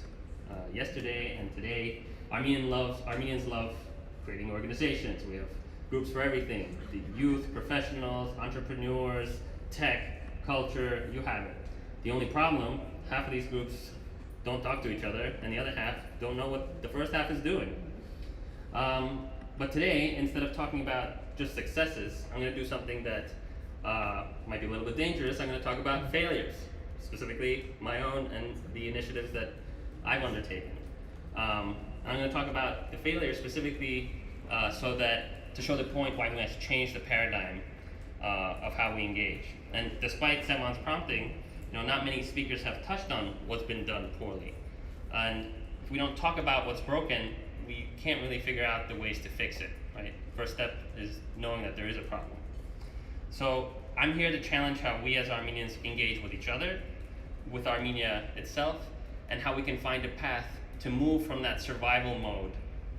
yesterday and today, Armenians love creating organizations. We have groups for everything: the youth, professionals, entrepreneurs, tech, culture, you have it. The only problem, half of these groups don't talk to each other, and the other half don't know what the first half is doing. But today, instead of talking about just successes, I'm going to do something that might be a little bit dangerous. I'm going to talk about failures, specifically my own and the initiatives that I've undertaken. I'm going to talk about the failures specifically so that to show the point why we must change the paradigm of how we engage. And despite Sevan's prompting, not many speakers have touched on what's been done poorly. And if we don't talk about what's broken, we can't really figure out the ways to fix it, right? First step is knowing that there is a problem. So I'm here to challenge how we as Armenians engage with each other, with Armenia itself, and how we can find a path to move from that survival mode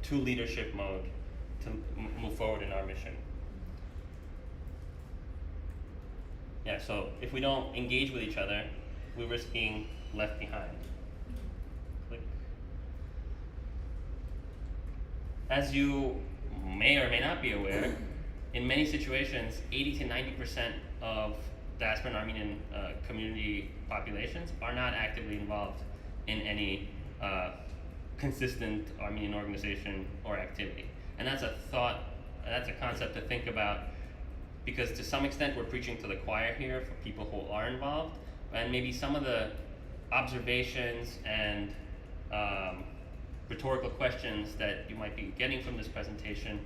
to leadership mode to move forward in our mission. Yeah, so if we don't engage with each other, we risk being left behind. Click. As you may or may not be aware, in many situations, 80 to 90% of diaspora and Armenian community populations are not actively involved in any consistent Armenian organization or activity. And that's a concept to think about, because to some extent we're preaching to the choir here for people who are involved, and maybe some of the observations and rhetorical questions that you might be getting from this presentation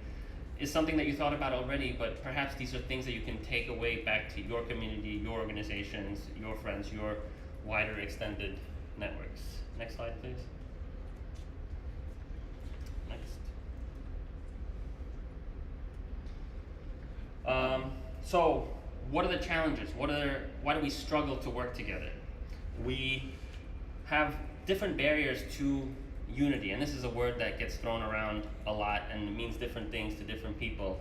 is something that you thought about already, but perhaps these are things that you can take away back to your community, your organizations, your friends, your wider extended networks. Next slide, please. Next. So what are the challenges? Why do we struggle to work together? We have different barriers to unity, and this is a word that gets thrown around a lot and means different things to different people.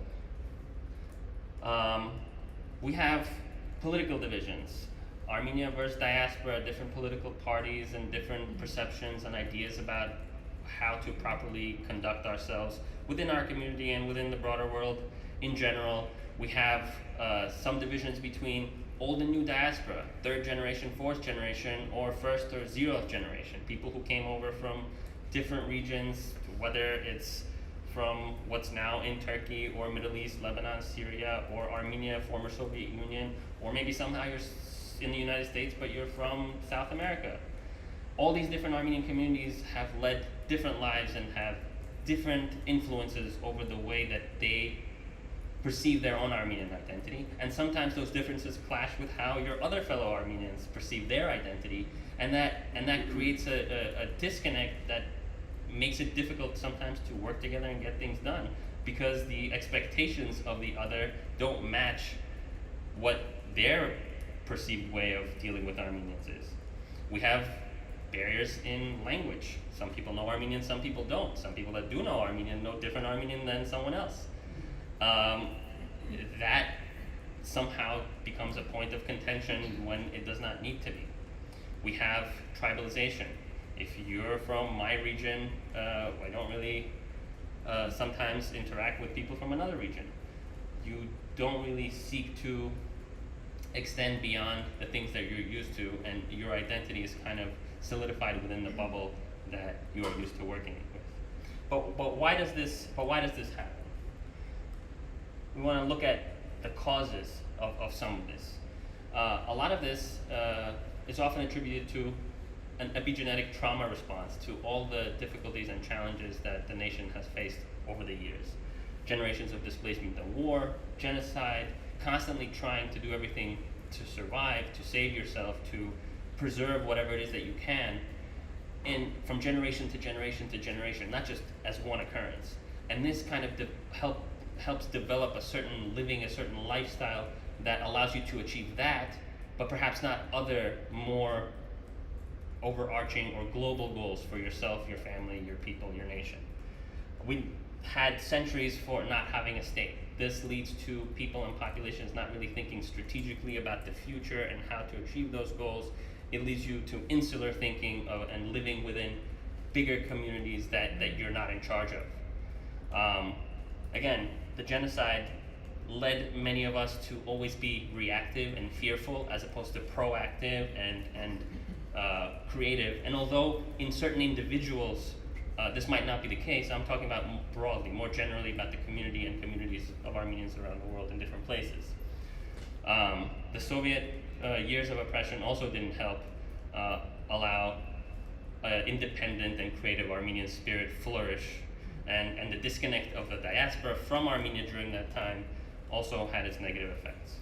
We have political divisions. Armenia versus diaspora, different political parties and different perceptions and ideas about how to properly conduct ourselves within our community and within the broader world in general. We have some divisions between old and new diaspora, third generation, fourth generation, or first or 0th generation, people who came over from different regions, whether it's from what's now in Turkey or Middle East, Lebanon, Syria, or Armenia, former Soviet Union, or maybe somehow you're in the United States, but you're from South America. All these different Armenian communities have led different lives and have different influences over the way that they perceive their own Armenian identity, and sometimes those differences clash with how your other fellow Armenians perceive their identity, and that creates a disconnect that makes it difficult sometimes to work together and get things done, because the expectations of the other don't match what their perceived way of dealing with Armenians is. We have barriers in language. Some people know Armenian, some people don't. Some people that do know Armenian know different Armenian than someone else. That somehow becomes a point of contention when it does not need to be. We have tribalization. If you're from my region, I don't really sometimes interact with people from another region. You don't really seek to extend beyond the things that you're used to, and your identity is kind of solidified within the bubble that you are used to working with. But why does this happen? We want to look at the causes of some of this. A lot of this is often attributed to an epigenetic trauma response to all the difficulties and challenges that the nation has faced over the years. Generations of displacement and war, genocide, constantly trying to do everything to survive, to save yourself, to preserve whatever it is that you can, and from generation to generation to generation, not just as one occurrence. And this kind of helps develop a certain lifestyle that allows you to achieve that, but perhaps not other more overarching or global goals for yourself, your family, your people, your nation. We had centuries for not having a state. This leads to people and populations not really thinking strategically about the future and how to achieve those goals. It leads you to insular thinking and living within bigger communities that you're not in charge of. Again, the genocide led many of us to always be reactive and fearful as opposed to proactive and creative. And although in certain individuals this might not be the case, I'm talking about broadly, more generally about the community and communities of Armenians around the world in different places. The Soviet years of oppression also didn't help allow independent and creative Armenian spirit flourish and the disconnect of the diaspora from Armenia during that time also had its negative effects.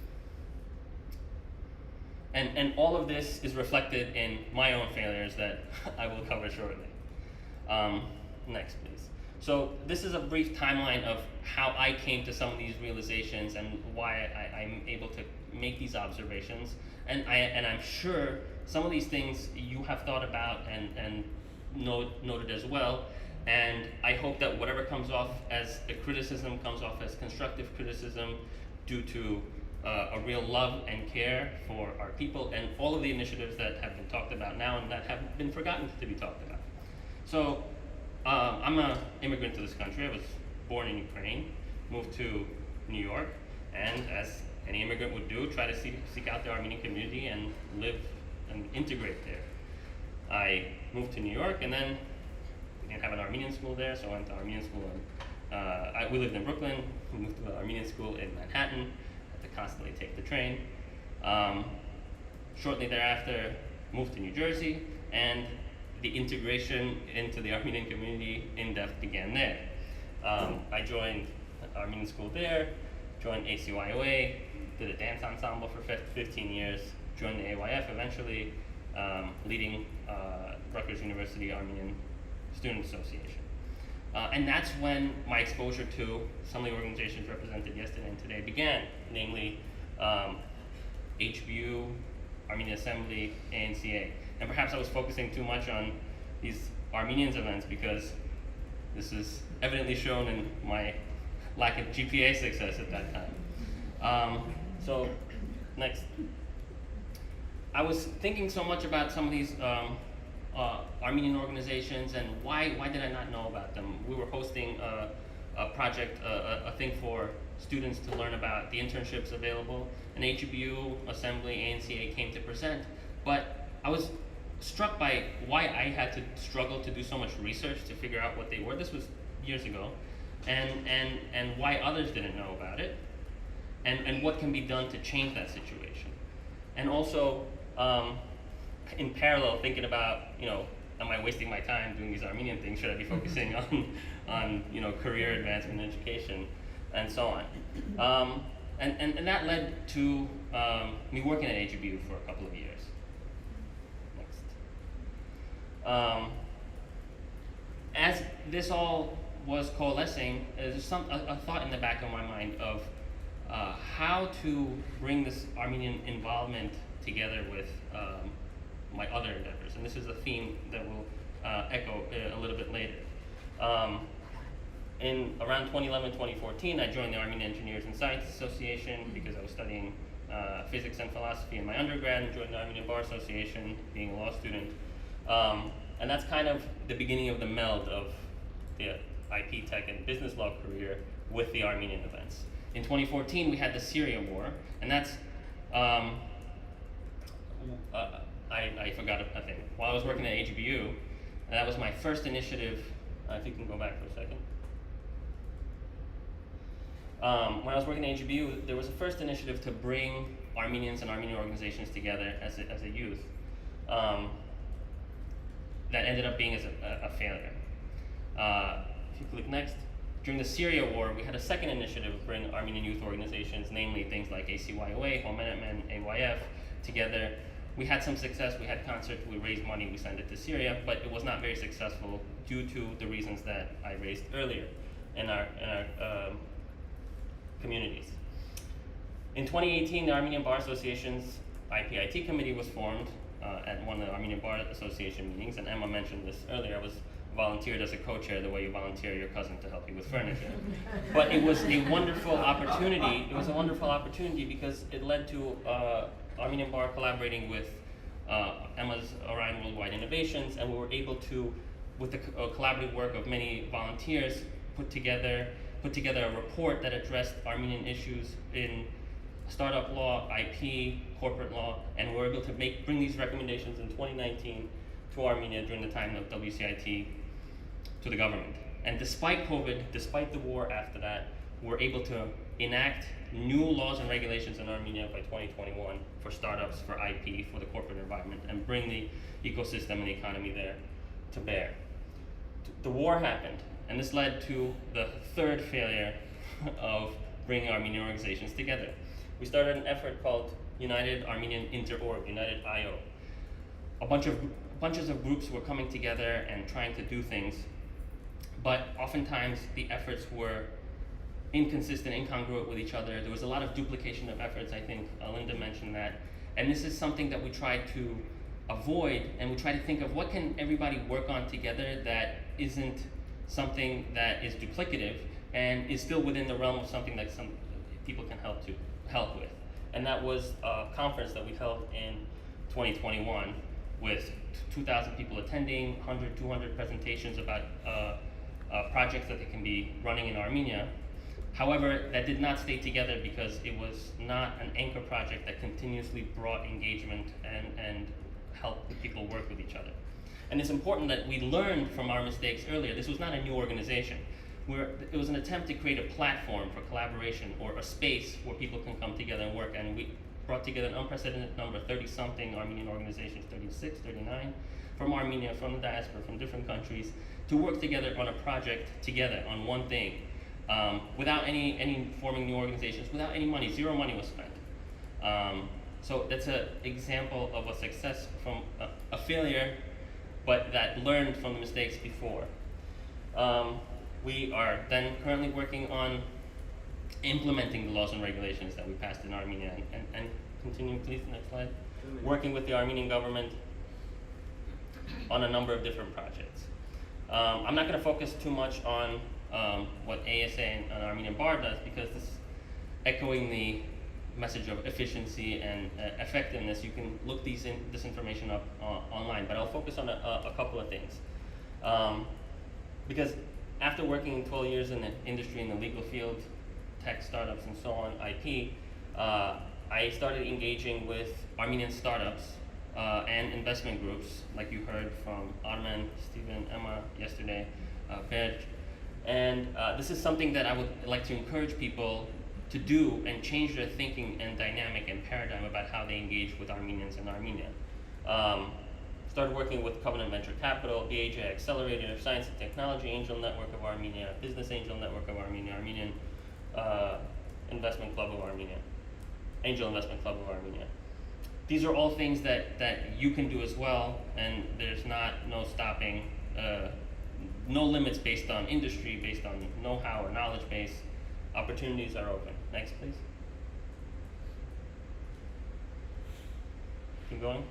And all of this is reflected in my own failures that I will cover shortly. Next, please. So this is a brief timeline of how I came to some of these realizations and why I'm able to make these observations. And I'm sure some of these things you have thought about and noted as well. And I hope that whatever comes off as a criticism comes off as constructive criticism due to a real love and care for our people and all of the initiatives that have been talked about now and that have been forgotten to be talked about. So I'm an immigrant to this country. I was born in Ukraine, moved to New York, and as any immigrant would do, try to seek out the Armenian community and live and integrate there. I moved to New York, and then we didn't have an Armenian school there, so I went to Armenian school. We lived in Brooklyn. We moved to an Armenian school in Manhattan. Had to constantly take the train. Shortly thereafter, moved to New Jersey, and the integration into the Armenian community in depth began there. I joined Armenian school there, joined ACYOA, did a dance ensemble for 15 years, joined the AYF eventually, leading Rutgers University Armenian Student Association. And that's when my exposure to some of the organizations represented yesterday and today began, namely HBU, Armenian Assembly, ANCA. And perhaps I was focusing too much on these Armenians events because this is evidently shown in my lack of GPA success at that time. So next. I was thinking so much about some of these Armenian organizations and why did I not know about them? We were hosting a project, a thing for students to learn about the internships available, and HBU, Assembly, ANCA came to present, but I was struck by why I had to struggle to do so much research to figure out what they were. This was years ago, and why others didn't know about it, and what can be done to change that situation. And also, in parallel, thinking about, am I wasting my time doing these Armenian things? Should I be focusing on career advancement and education, and so on? And that led to me working at HBU for a couple of years. Next. As this all was coalescing, there's a thought in the back of my mind of how to bring this Armenian involvement together with my other endeavors. And this is a theme that we'll echo a little bit later. In around 2011, 2014, I joined the Armenian Engineers and Science Association because I was studying physics and philosophy in my undergrad, and joined the Armenian Bar Association, being a law student. And that's kind of the beginning of the meld of the IP, tech, and business law career with the Armenian events. In 2014, we had the Syria war, and that's, I forgot a thing. While I was working at HBU, and that was my first initiative, if you can go back for a second. When I was working at HBU, there was a first initiative to bring Armenians and Armenian organizations together as a youth. That ended up being a failure. If you click next. During the Syria war, we had a second initiative to bring Armenian youth organizations, namely things like ACYOA, Hovnanian, AYF, together. We had some success, we had concerts, we raised money, we sent it to Syria, but it was not very successful due to the reasons that I raised earlier in our communities. In 2018, the Armenian Bar Association's IPIT committee was formed at one of the Armenian Bar Association meetings, and Emma mentioned this earlier. I was volunteered as a co-chair the way you volunteer your cousin to help you with furniture. But it was a wonderful opportunity. It was a wonderful opportunity because it led to Armenian Bar collaborating with Emma's Orion Worldwide Innovations, and we were able to, with the collaborative work of many volunteers, put together a report that addressed Armenian issues in startup law, IP, corporate law, and we were able to bring these recommendations in 2019 to Armenia during the time of WCIT to the government. And despite COVID, despite the war after that, we're able to enact new laws and regulations in Armenia by 2021 for startups, for IP, for the corporate environment, and bring the ecosystem and the economy there to bear. The war happened, And this led to the third failure of bringing Armenian organizations together. We started an effort called United Armenian Inter-Org, United IO. Bunches of groups were coming together and trying to do things, but oftentimes the efforts were inconsistent, incongruent with each other. There was a lot of duplication of efforts. I think Linda mentioned that. And this is something that we try to avoid, and we try to think of what can everybody work on together that isn't something that is duplicative and is still within the realm of something that some people can help with. And that was a conference that we held in 2021 with 2,000 people attending, 100, 200 presentations about projects that they can be running in Armenia. However, that did not stay together because it was not an anchor project that continuously brought engagement and helped people work with each other. And it's important that we learned from our mistakes earlier. This was not a new organization. It was an attempt to create a platform for collaboration or a space where people can come together and work. And we brought together an unprecedented number, 30-something Armenian organizations, 36, 39, from Armenia, from the diaspora, from different countries, to work together on a project together on one thing, without any forming new organizations, without any money. Zero money was spent. So that's an example of a success from a failure, but that learned from the mistakes before. We are then currently working on implementing the laws and regulations that we passed in Armenia and continuing, please, next slide, working with the Armenian government on a number of different projects. I'm not going to focus too much on what ASA and Armenian Bar does, because this is echoing the message of efficiency and effectiveness. You can look this information up online, but I'll focus on a couple of things. Because after working 12 years in the industry, in the legal field, tech startups and so on, IP, I started engaging with Armenian startups and investment groups, like you heard from Armen, Steven, Emma yesterday, Berj. And this is something that I would like to encourage people to do and change their thinking and dynamic and paradigm about how they engage with Armenians in Armenia. Started working with Covenant Venture Capital, BAJ Accelerator, Science and Technology Angel Network of Armenia, Business Angel Network of Armenia, Armenian Investment Club of Armenia, Angel Investment Club of Armenia. These are all things that you can do as well, and there's no stopping, no limits based on industry, based on know-how or knowledge base. Opportunities are open. Next, please. Keep going.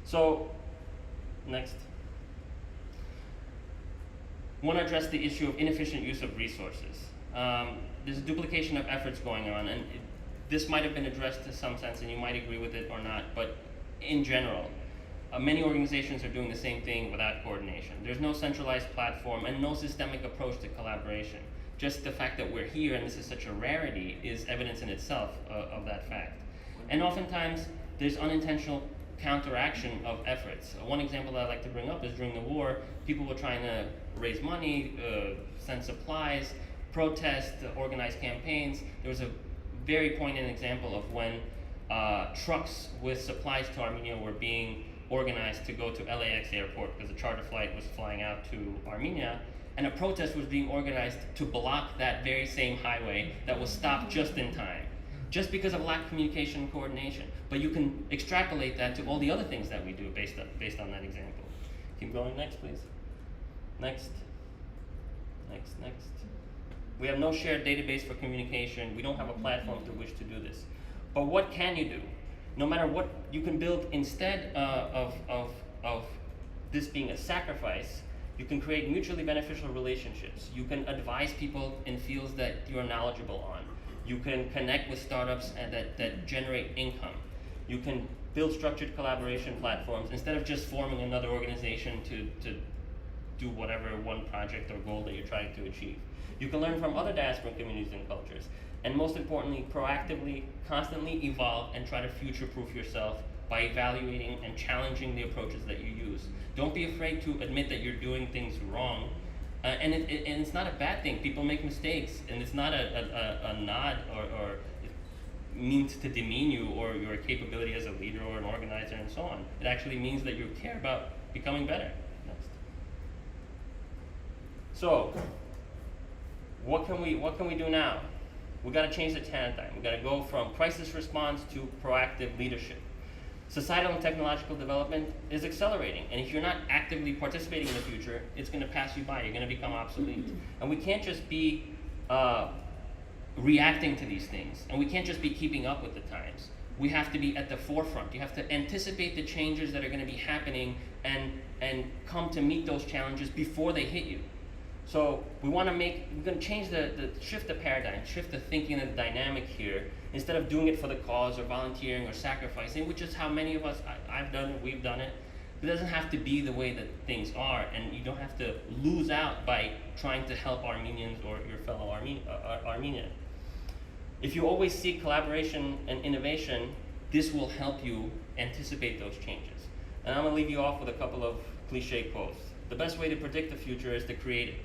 So, next. I want to address the issue of inefficient use of resources. There's a duplication of efforts going on, and this might have been addressed to some sense, and you might agree with it or not, but in general, many organizations are doing the same thing without coordination. There's no centralized platform and no systemic approach to collaboration. Just the fact that we're here and this is such a rarity is evidence in itself of that fact. And oftentimes, there's unintentional counteraction of efforts. One example that I like to bring up is during the war, people were trying to raise money, send supplies, protest, organize campaigns. There was a very poignant example of when trucks with supplies to Armenia were being organized to go to LAX airport because a charter flight was flying out to Armenia, and a protest was being organized to block that very same highway that was stopped just in time, just because of lack of communication and coordination. But you can extrapolate that to all the other things that we do based on that example. Keep going, next please. Next. We have no shared database for communication. We don't have a platform through which to do this. But what can you do? No matter what you can build instead of this being a sacrifice, you can create mutually beneficial relationships. You can advise people in fields that you're knowledgeable on. You can connect with startups that generate income. You can build structured collaboration platforms instead of just forming another organization to do whatever one project or goal that you're trying to achieve. You can learn from other diaspora communities and cultures. And most importantly, proactively, constantly evolve and try to future-proof yourself by evaluating and challenging the approaches that you use. Don't be afraid to admit that you're doing things wrong. And it's not a bad thing. People make mistakes, and it's not a nod or means to demean you or your capability as a leader or an organizer and so on. It actually means that you care about becoming better. Next. So, what can we do now? We got to change the paradigm. We got to go from crisis response to proactive leadership. Societal and technological development is accelerating, and if you're not actively participating in the future, it's going to pass you by. You're going to become obsolete. And we can't just be reacting to these things, and we can't just be keeping up with the times. We have to be at the forefront. You have to anticipate the changes that are going to be happening and come to meet those challenges before they hit you. So we're going to change shift the paradigm, shift the thinking and the dynamic here. Instead of doing it for the cause or volunteering or sacrificing, which is how many of us, I've done it, we've done it. It doesn't have to be the way that things are, and you don't have to lose out by trying to help Armenians or your fellow Armenian. If you always seek collaboration and innovation, this will help you anticipate those changes. And I'm going to leave you off with a couple of cliche quotes. The best way to predict the future is to create it.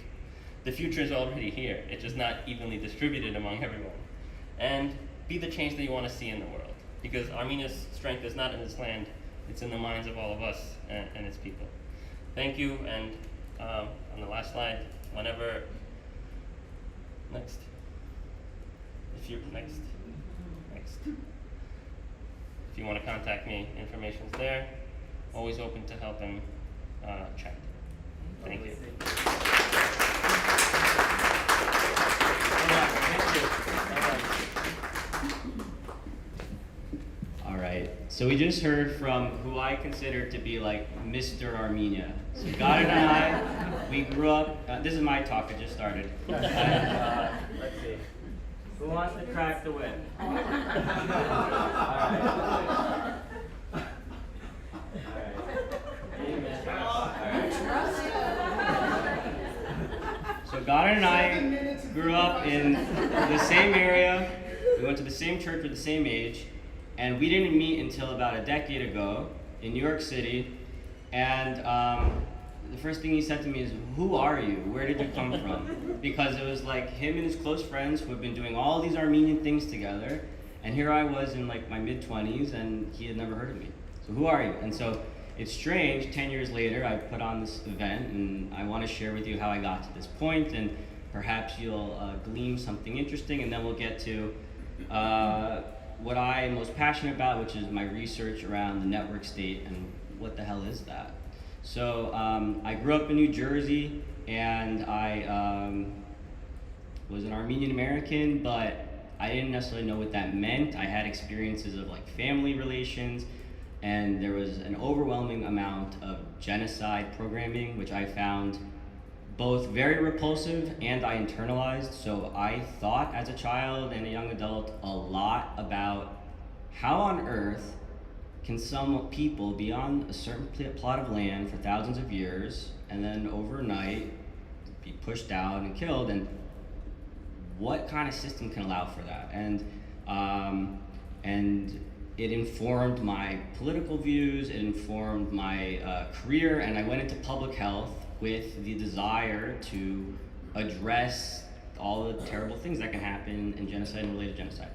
The future is already here. It's just not evenly distributed among everyone. And be the change that you want to see in the world. Because Armenia's strength is not in its land, it's in the minds of all of us and its people. Thank you, and on the last slide, whenever, next. If you're, next. If you want to contact me, information's there. Always open to help and chat. Thank you. All right, so we just heard from who I consider to be like Mr. Armenia. So Garinè and I, we grew up, this is my talk, I just started. Let's see, who wants to crack the whip? All right. So Garinè and I grew up in the same area, we went to the same church, we're the same age, and we didn't meet until about a decade ago in New York City, and the first thing he said to me is, who are you? Where did you come from? Because it was like him and his close friends who have been doing all these Armenian things together, and here I was in like my mid-20s, and he had never heard of me. So who are you? And so it's strange, 10 years later, I put on this event, and I want to share with you how I got to this point, and perhaps you'll glean something interesting, and then we'll get to what I'm most passionate about, which is my research around the network state and what the hell is that. So I grew up in New Jersey, and I was an Armenian American, but I didn't necessarily know what that meant. I had experiences of like family relations, and there was an overwhelming amount of genocide programming, which I found both very repulsive and I internalized. So I thought as a child and a young adult a lot about how on earth can some people be on a certain plot of land for thousands of years and then overnight be pushed out and killed, and what kind of system can allow for that? And it informed my political views, it informed my career, and I went into public health with the desire to address all the terrible things that can happen in genocide and related genocide.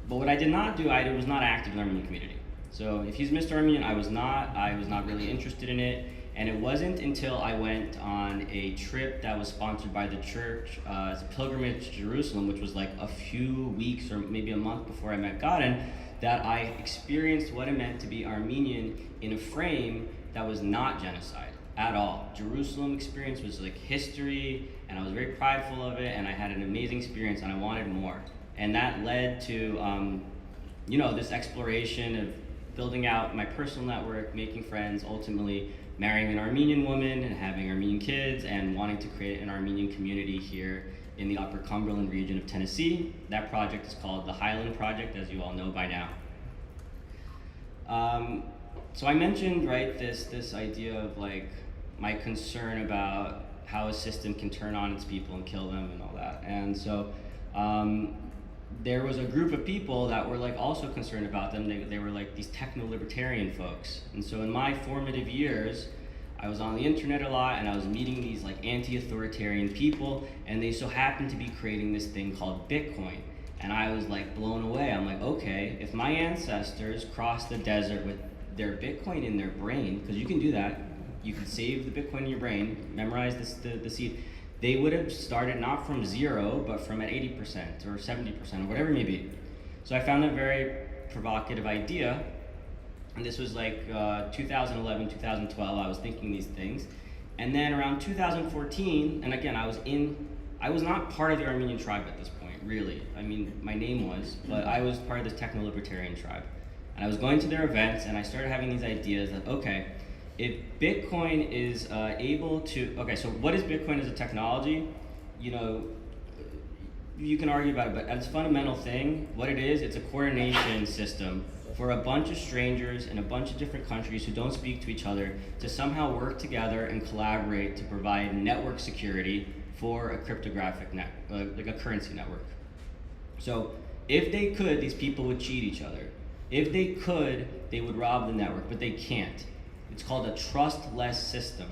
But what I did not do, I was not active in the Armenian community. So if he's Mr. Armenian, I was not really interested in it. And it wasn't until I went on a trip that was sponsored by the church, as a pilgrimage to Jerusalem, which was like a few weeks or maybe a month before I met Garinè, that I experienced what it meant to be Armenian in a frame that was not genocide at all. Jerusalem experience was like history, and I was very prideful of it, and I had an amazing experience, and I wanted more. And that led to, this exploration of building out my personal network, making friends, ultimately marrying an Armenian woman and having Armenian kids, and wanting to create an Armenian community here in the Upper Cumberland region of Tennessee. That project is called the Hyeland Project, as you all know by now. So I mentioned, right, this idea of like my concern about how a system can turn on its people and kill them and all that. And so there was a group of people that were like also concerned about them. They were like these techno-libertarian folks. And so in my formative years, I was on the internet a lot, and I was meeting these like anti-authoritarian people, and they so happened to be creating this thing called Bitcoin. And I was like blown away. I'm like, okay, if my ancestors crossed the desert with their Bitcoin in their brain, because you can do that, you can save the Bitcoin in your brain, memorize the seed, they would have started not from 0, but from at 80% or 70% or whatever it may be. So I found a very provocative idea, and this was like 2011, 2012, I was thinking these things. And then around 2014, and again, I was not part of the Armenian tribe at this point, really. I mean, my name was, but I was part of this techno-libertarian tribe. And I was going to their events, and I started having these ideas that, okay, if Bitcoin is able to, okay, so what is Bitcoin as a technology? You know, you can argue about it, but at its fundamental thing, what it is, it's a coordination system for a bunch of strangers in a bunch of different countries who don't speak to each other to somehow work together and collaborate to provide network security for a cryptographic like a currency network. So if they could, these people would cheat each other. If they could, they would rob the network, but they can't. It's called a trustless system.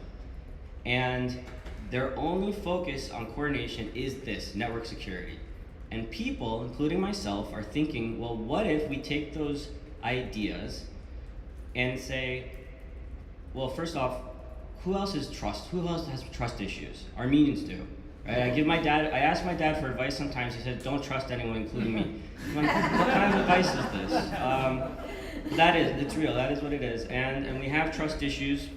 And their only focus on coordination is this, network security. And people, including myself, are thinking, well, what if we take those ideas and say, well, first off, who else has trust issues? Armenians do. Right? I ask my dad for advice sometimes. He says, don't trust anyone, including me. I'm like, what kind of advice is this? It's real, that is what it is. And we have trust issues,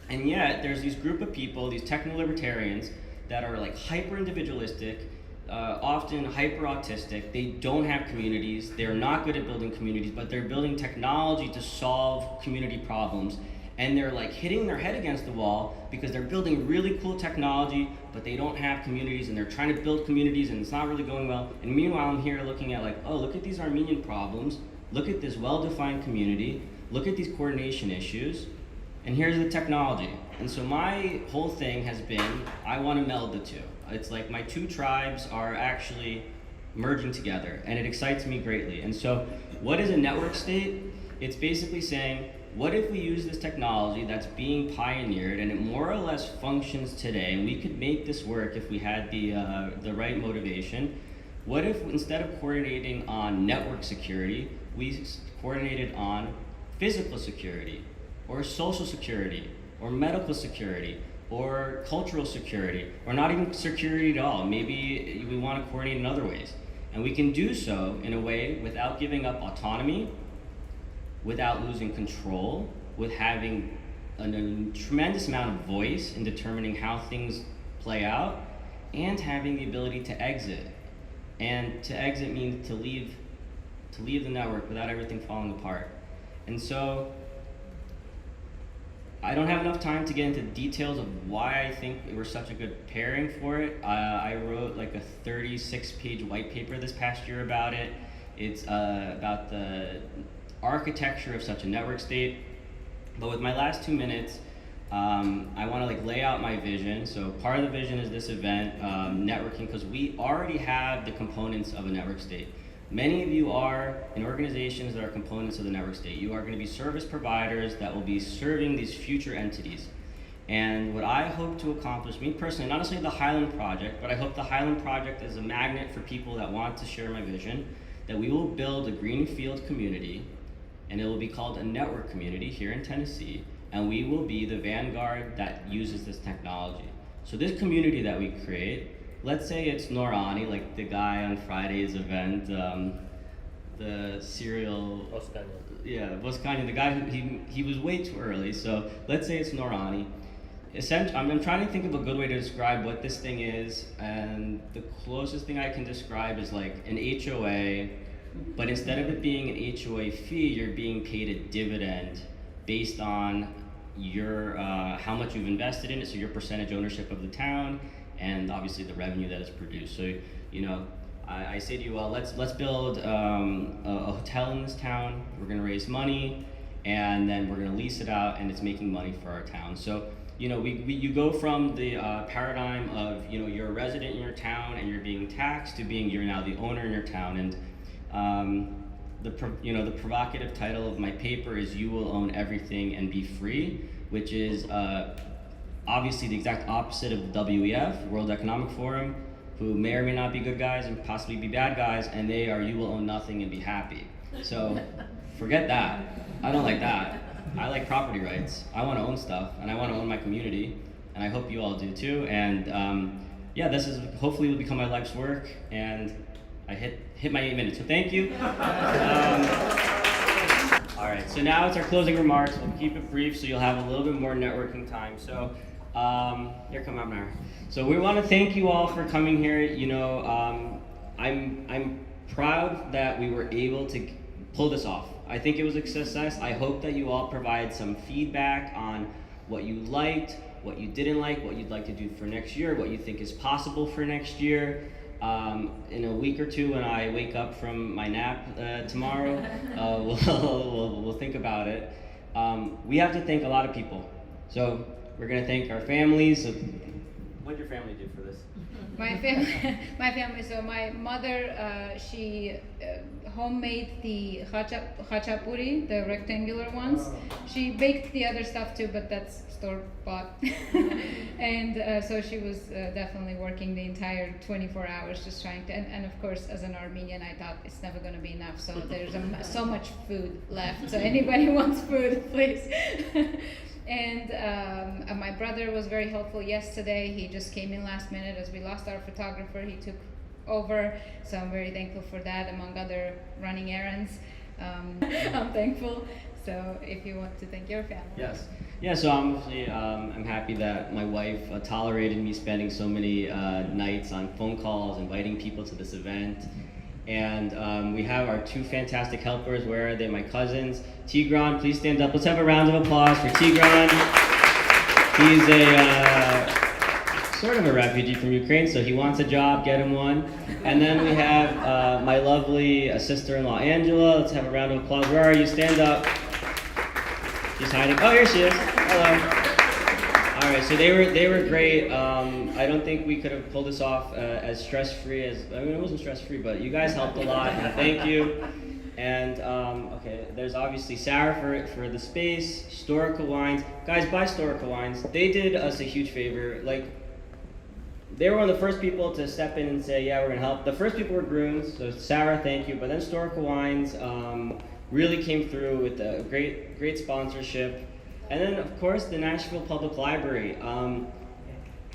and yet there's these group of people, these techno-libertarians, that are like hyper-individualistic, often hyper-autistic. They don't have communities, they're not good at building communities, but they're building technology to solve community problems. And they're like hitting their head against the wall because they're building really cool technology, but they don't have communities, and they're trying to build communities and it's not really going well. And meanwhile, I'm here looking at like, oh, look at these Armenian problems, look at this well-defined community, look at these coordination issues, and here's the technology. And so my whole thing has been, I want to meld the two. It's like my two tribes are actually merging together, and it excites me greatly. And so what is a network state? It's basically saying, what if we use this technology that's being pioneered and it more or less functions today, and we could make this work if we had the right motivation? What if instead of coordinating on network security, we coordinated on physical security, or social security, or medical security, or cultural security, or not even security at all? Maybe we want to coordinate in other ways. And we can do so in a way without giving up autonomy, without losing control, with having a tremendous amount of voice in determining how things play out, and having the ability to exit. And to exit means to leave the network without everything falling apart. And so I don't have enough time to get into details of why I think we're such a good pairing for it. I wrote like a 36-page white paper this past year about it. It's about the architecture of such a network state. But with my last 2 minutes, I want to like lay out my vision. So part of the vision is this event, networking, because we already have the components of a network state. Many of you are in organizations that are components of the network state. You are going to be service providers that will be serving these future entities. And what I hope to accomplish, me personally, not necessarily the Hyeland Project, but I hope the Hyeland Project is a magnet for people that want to share my vision, that we will build a greenfield community, and it will be called a network community here in Tennessee, and we will be the vanguard that uses this technology. So this community that we create, let's say it's Norani, like the guy on Friday's event, the serial, Voskanian, the guy who, he was way too early, so let's say it's Norani. Essentially, I'm trying to think of a good way to describe what this thing is, and the closest thing I can describe is like an HOA, but instead of it being an HOA fee, you're being paid a dividend based on your how much you've invested in it, so your percentage ownership of the town, and obviously the revenue that is produced. So, you know, I say to you, well, let's build a hotel in this town. We're going to raise money, and then we're going to lease it out, and it's making money for our town. So, you know, you go from the paradigm of, you know, you're a resident in your town and you're being taxed to being you're now the owner in your town. And the provocative title of my paper is "You Will Own Everything and Be Free," which is obviously the exact opposite of the WEF, World Economic Forum, who may or may not be good guys and possibly be bad guys, and they are "You will own nothing and be happy." So forget that. I don't like that. I like property rights. I want to own stuff, and I want to own my community, and I hope you all do too. And yeah, this is hopefully will become my life's work, and I hit my 8 minutes. So thank you. All right, so now it's our closing remarks. We'll keep it brief so you'll have a little bit more networking time. So here come Abner. So we want to thank you all for coming here. You know, I'm proud that we were able to pull this off. I think it was a success. I hope that you all provide some feedback on what you liked, what you didn't like, what you'd like to do for next year, what you think is possible for next year. In a week or two, when I wake up from my nap tomorrow, we'll think about it. We have to thank a lot of people. So we're going to thank our families. So what did your family do for this? My family. So my mother, she homemade the khachapuri, the rectangular ones. She baked the other stuff too, but that's store-bought. And so she was definitely working the entire 24 hours just trying to, and of course, as an Armenian, I thought it's never going to be enough. So there's so much food left. So anybody who wants food, please. And my brother was very helpful yesterday. He just came in last minute as we lost our photographer. He took over, so I'm very thankful for that, among other running errands. I'm thankful. So if you want to thank your family. Yes. Yeah, so obviously I'm happy that my wife tolerated me spending so many nights on phone calls, inviting people to this event. And we have our two fantastic helpers. Where are they? My cousins. Tigran, please stand up. Let's have a round of applause for Tigran. He's a sort of a refugee from Ukraine, so he wants a job, get him one. And then we have my lovely sister-in-law, Angela. Let's have a round of applause. Where are you? Stand up. She's hiding. Oh, here she is. Hello. All right, so they were great. I don't think we could have pulled this off as stress-free as, I mean, it wasn't stress-free, but you guys helped a lot, and thank you. And okay, there's obviously Sara for the space, Historical Wines. Guys, buy Historical Wines. They did us a huge favor. Like, they were one of the first people to step in and say, yeah, we're gonna help. The first people were Grooms, so Sara, thank you. But then Historical Wines really came through with a great sponsorship. And then, of course, the Nashville Public Library.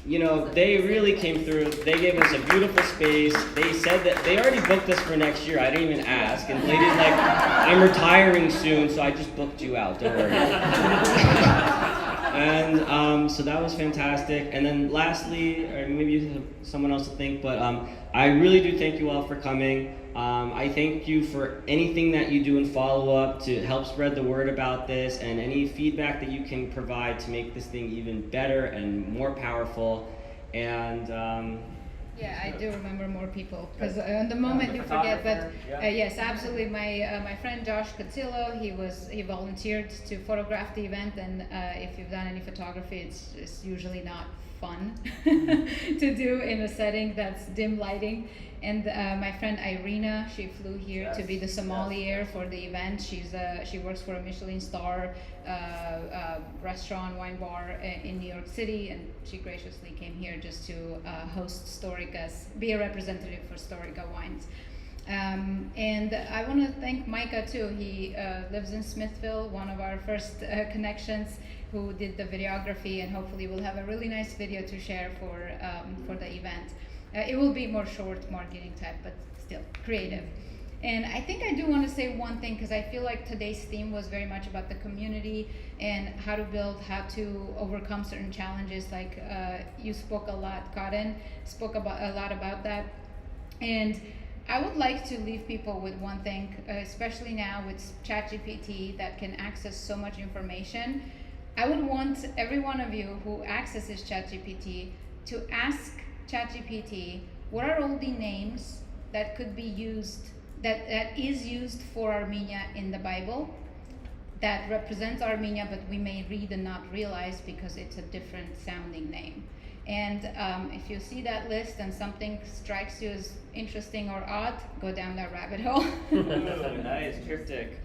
You know, they really came through. They gave us a beautiful space. They said that they already booked us for next year. I didn't even ask. And the lady's like, I'm retiring soon, so I just booked you out. Don't worry. And so that was fantastic. And then lastly, or maybe you have someone else to thank, but I really do thank you all for coming. I thank you for anything that you do in follow-up to help spread the word about this, and any feedback that you can provide to make this thing even better and more powerful. And yeah, I do remember more people, because in the moment you forget. But yes, absolutely. My friend Josh Cotillo, he volunteered to photograph the event, and if you've done any photography, it's usually not fun to do in a setting that's dim lighting. And my friend Irina, she flew here to be the sommelier for the event. She works for a Michelin star restaurant, wine bar in New York City, and she graciously came here just to host Storica's, be a representative for Storica Wines. And I want to thank Micah too. He lives in Smithville, one of our first connections, who did the videography, and hopefully we'll have a really nice video to share for the event. It will be more short marketing type, but still creative. And I think I do want to say one thing, because I feel like today's theme was very much about the community and how to build, how to overcome certain challenges. Like you spoke a lot, Karen spoke a lot about that. And I would like to leave people with one thing, especially now with ChatGPT that can access so much information. I would want every one of you who accesses ChatGPT to ask ChatGPT, what are all the names that could be used, that is used for Armenia in the Bible, that represents Armenia, but we may read and not realize because it's a different sounding name. And if you see that list and something strikes you as interesting or odd, go down that rabbit hole. Nice, cryptic.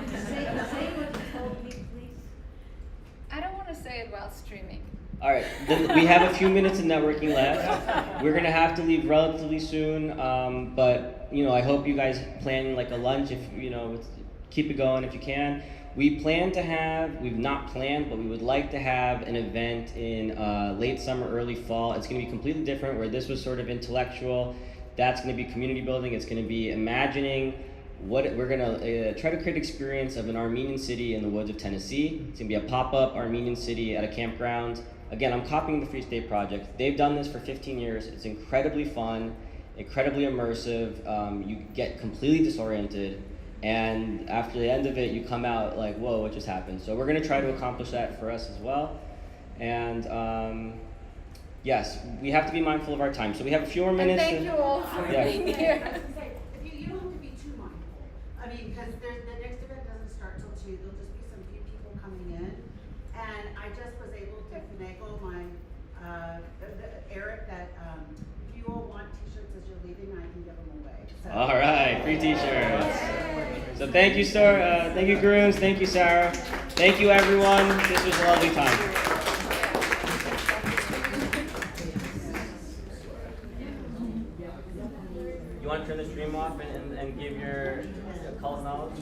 Say what you told me, please. I don't want to say it while streaming. All right, then we have a few minutes of networking left. We're gonna have to leave relatively soon, but you know, I hope you guys plan like a lunch. If you know, keep it going if you can. We plan to have, we've not planned, but we would like to have an event in late summer, early fall. It's going to be completely different, where this was sort of intellectual. That's going to be community building. It's going to be imagining what we're going to try to create an experience of an Armenian city in the woods of Tennessee. It's going to be a pop-up Armenian city at a campground. Again, I'm copying the Free State Project. They've done this for 15 years. It's incredibly fun, incredibly immersive. You get completely disoriented. And after the end of it, you come out like, whoa, what just happened? So we're going to try to accomplish that for us as well. And yes, we have to be mindful of our time. So we have a few more minutes. And thank you all for being here. You don't have to be too mindful. I mean, because the next event doesn't start till 2. There'll just be some few people coming in. And I just was able to finagle my, Eric, that if you all want t-shirts as you're leaving, I can give them away. So. All right, free t-shirts. So thank you, Sara. Thank you, grooms. Thank you, Sara. Thank you, everyone. This was a lovely time. You want to turn the stream off and give your call of knowledge?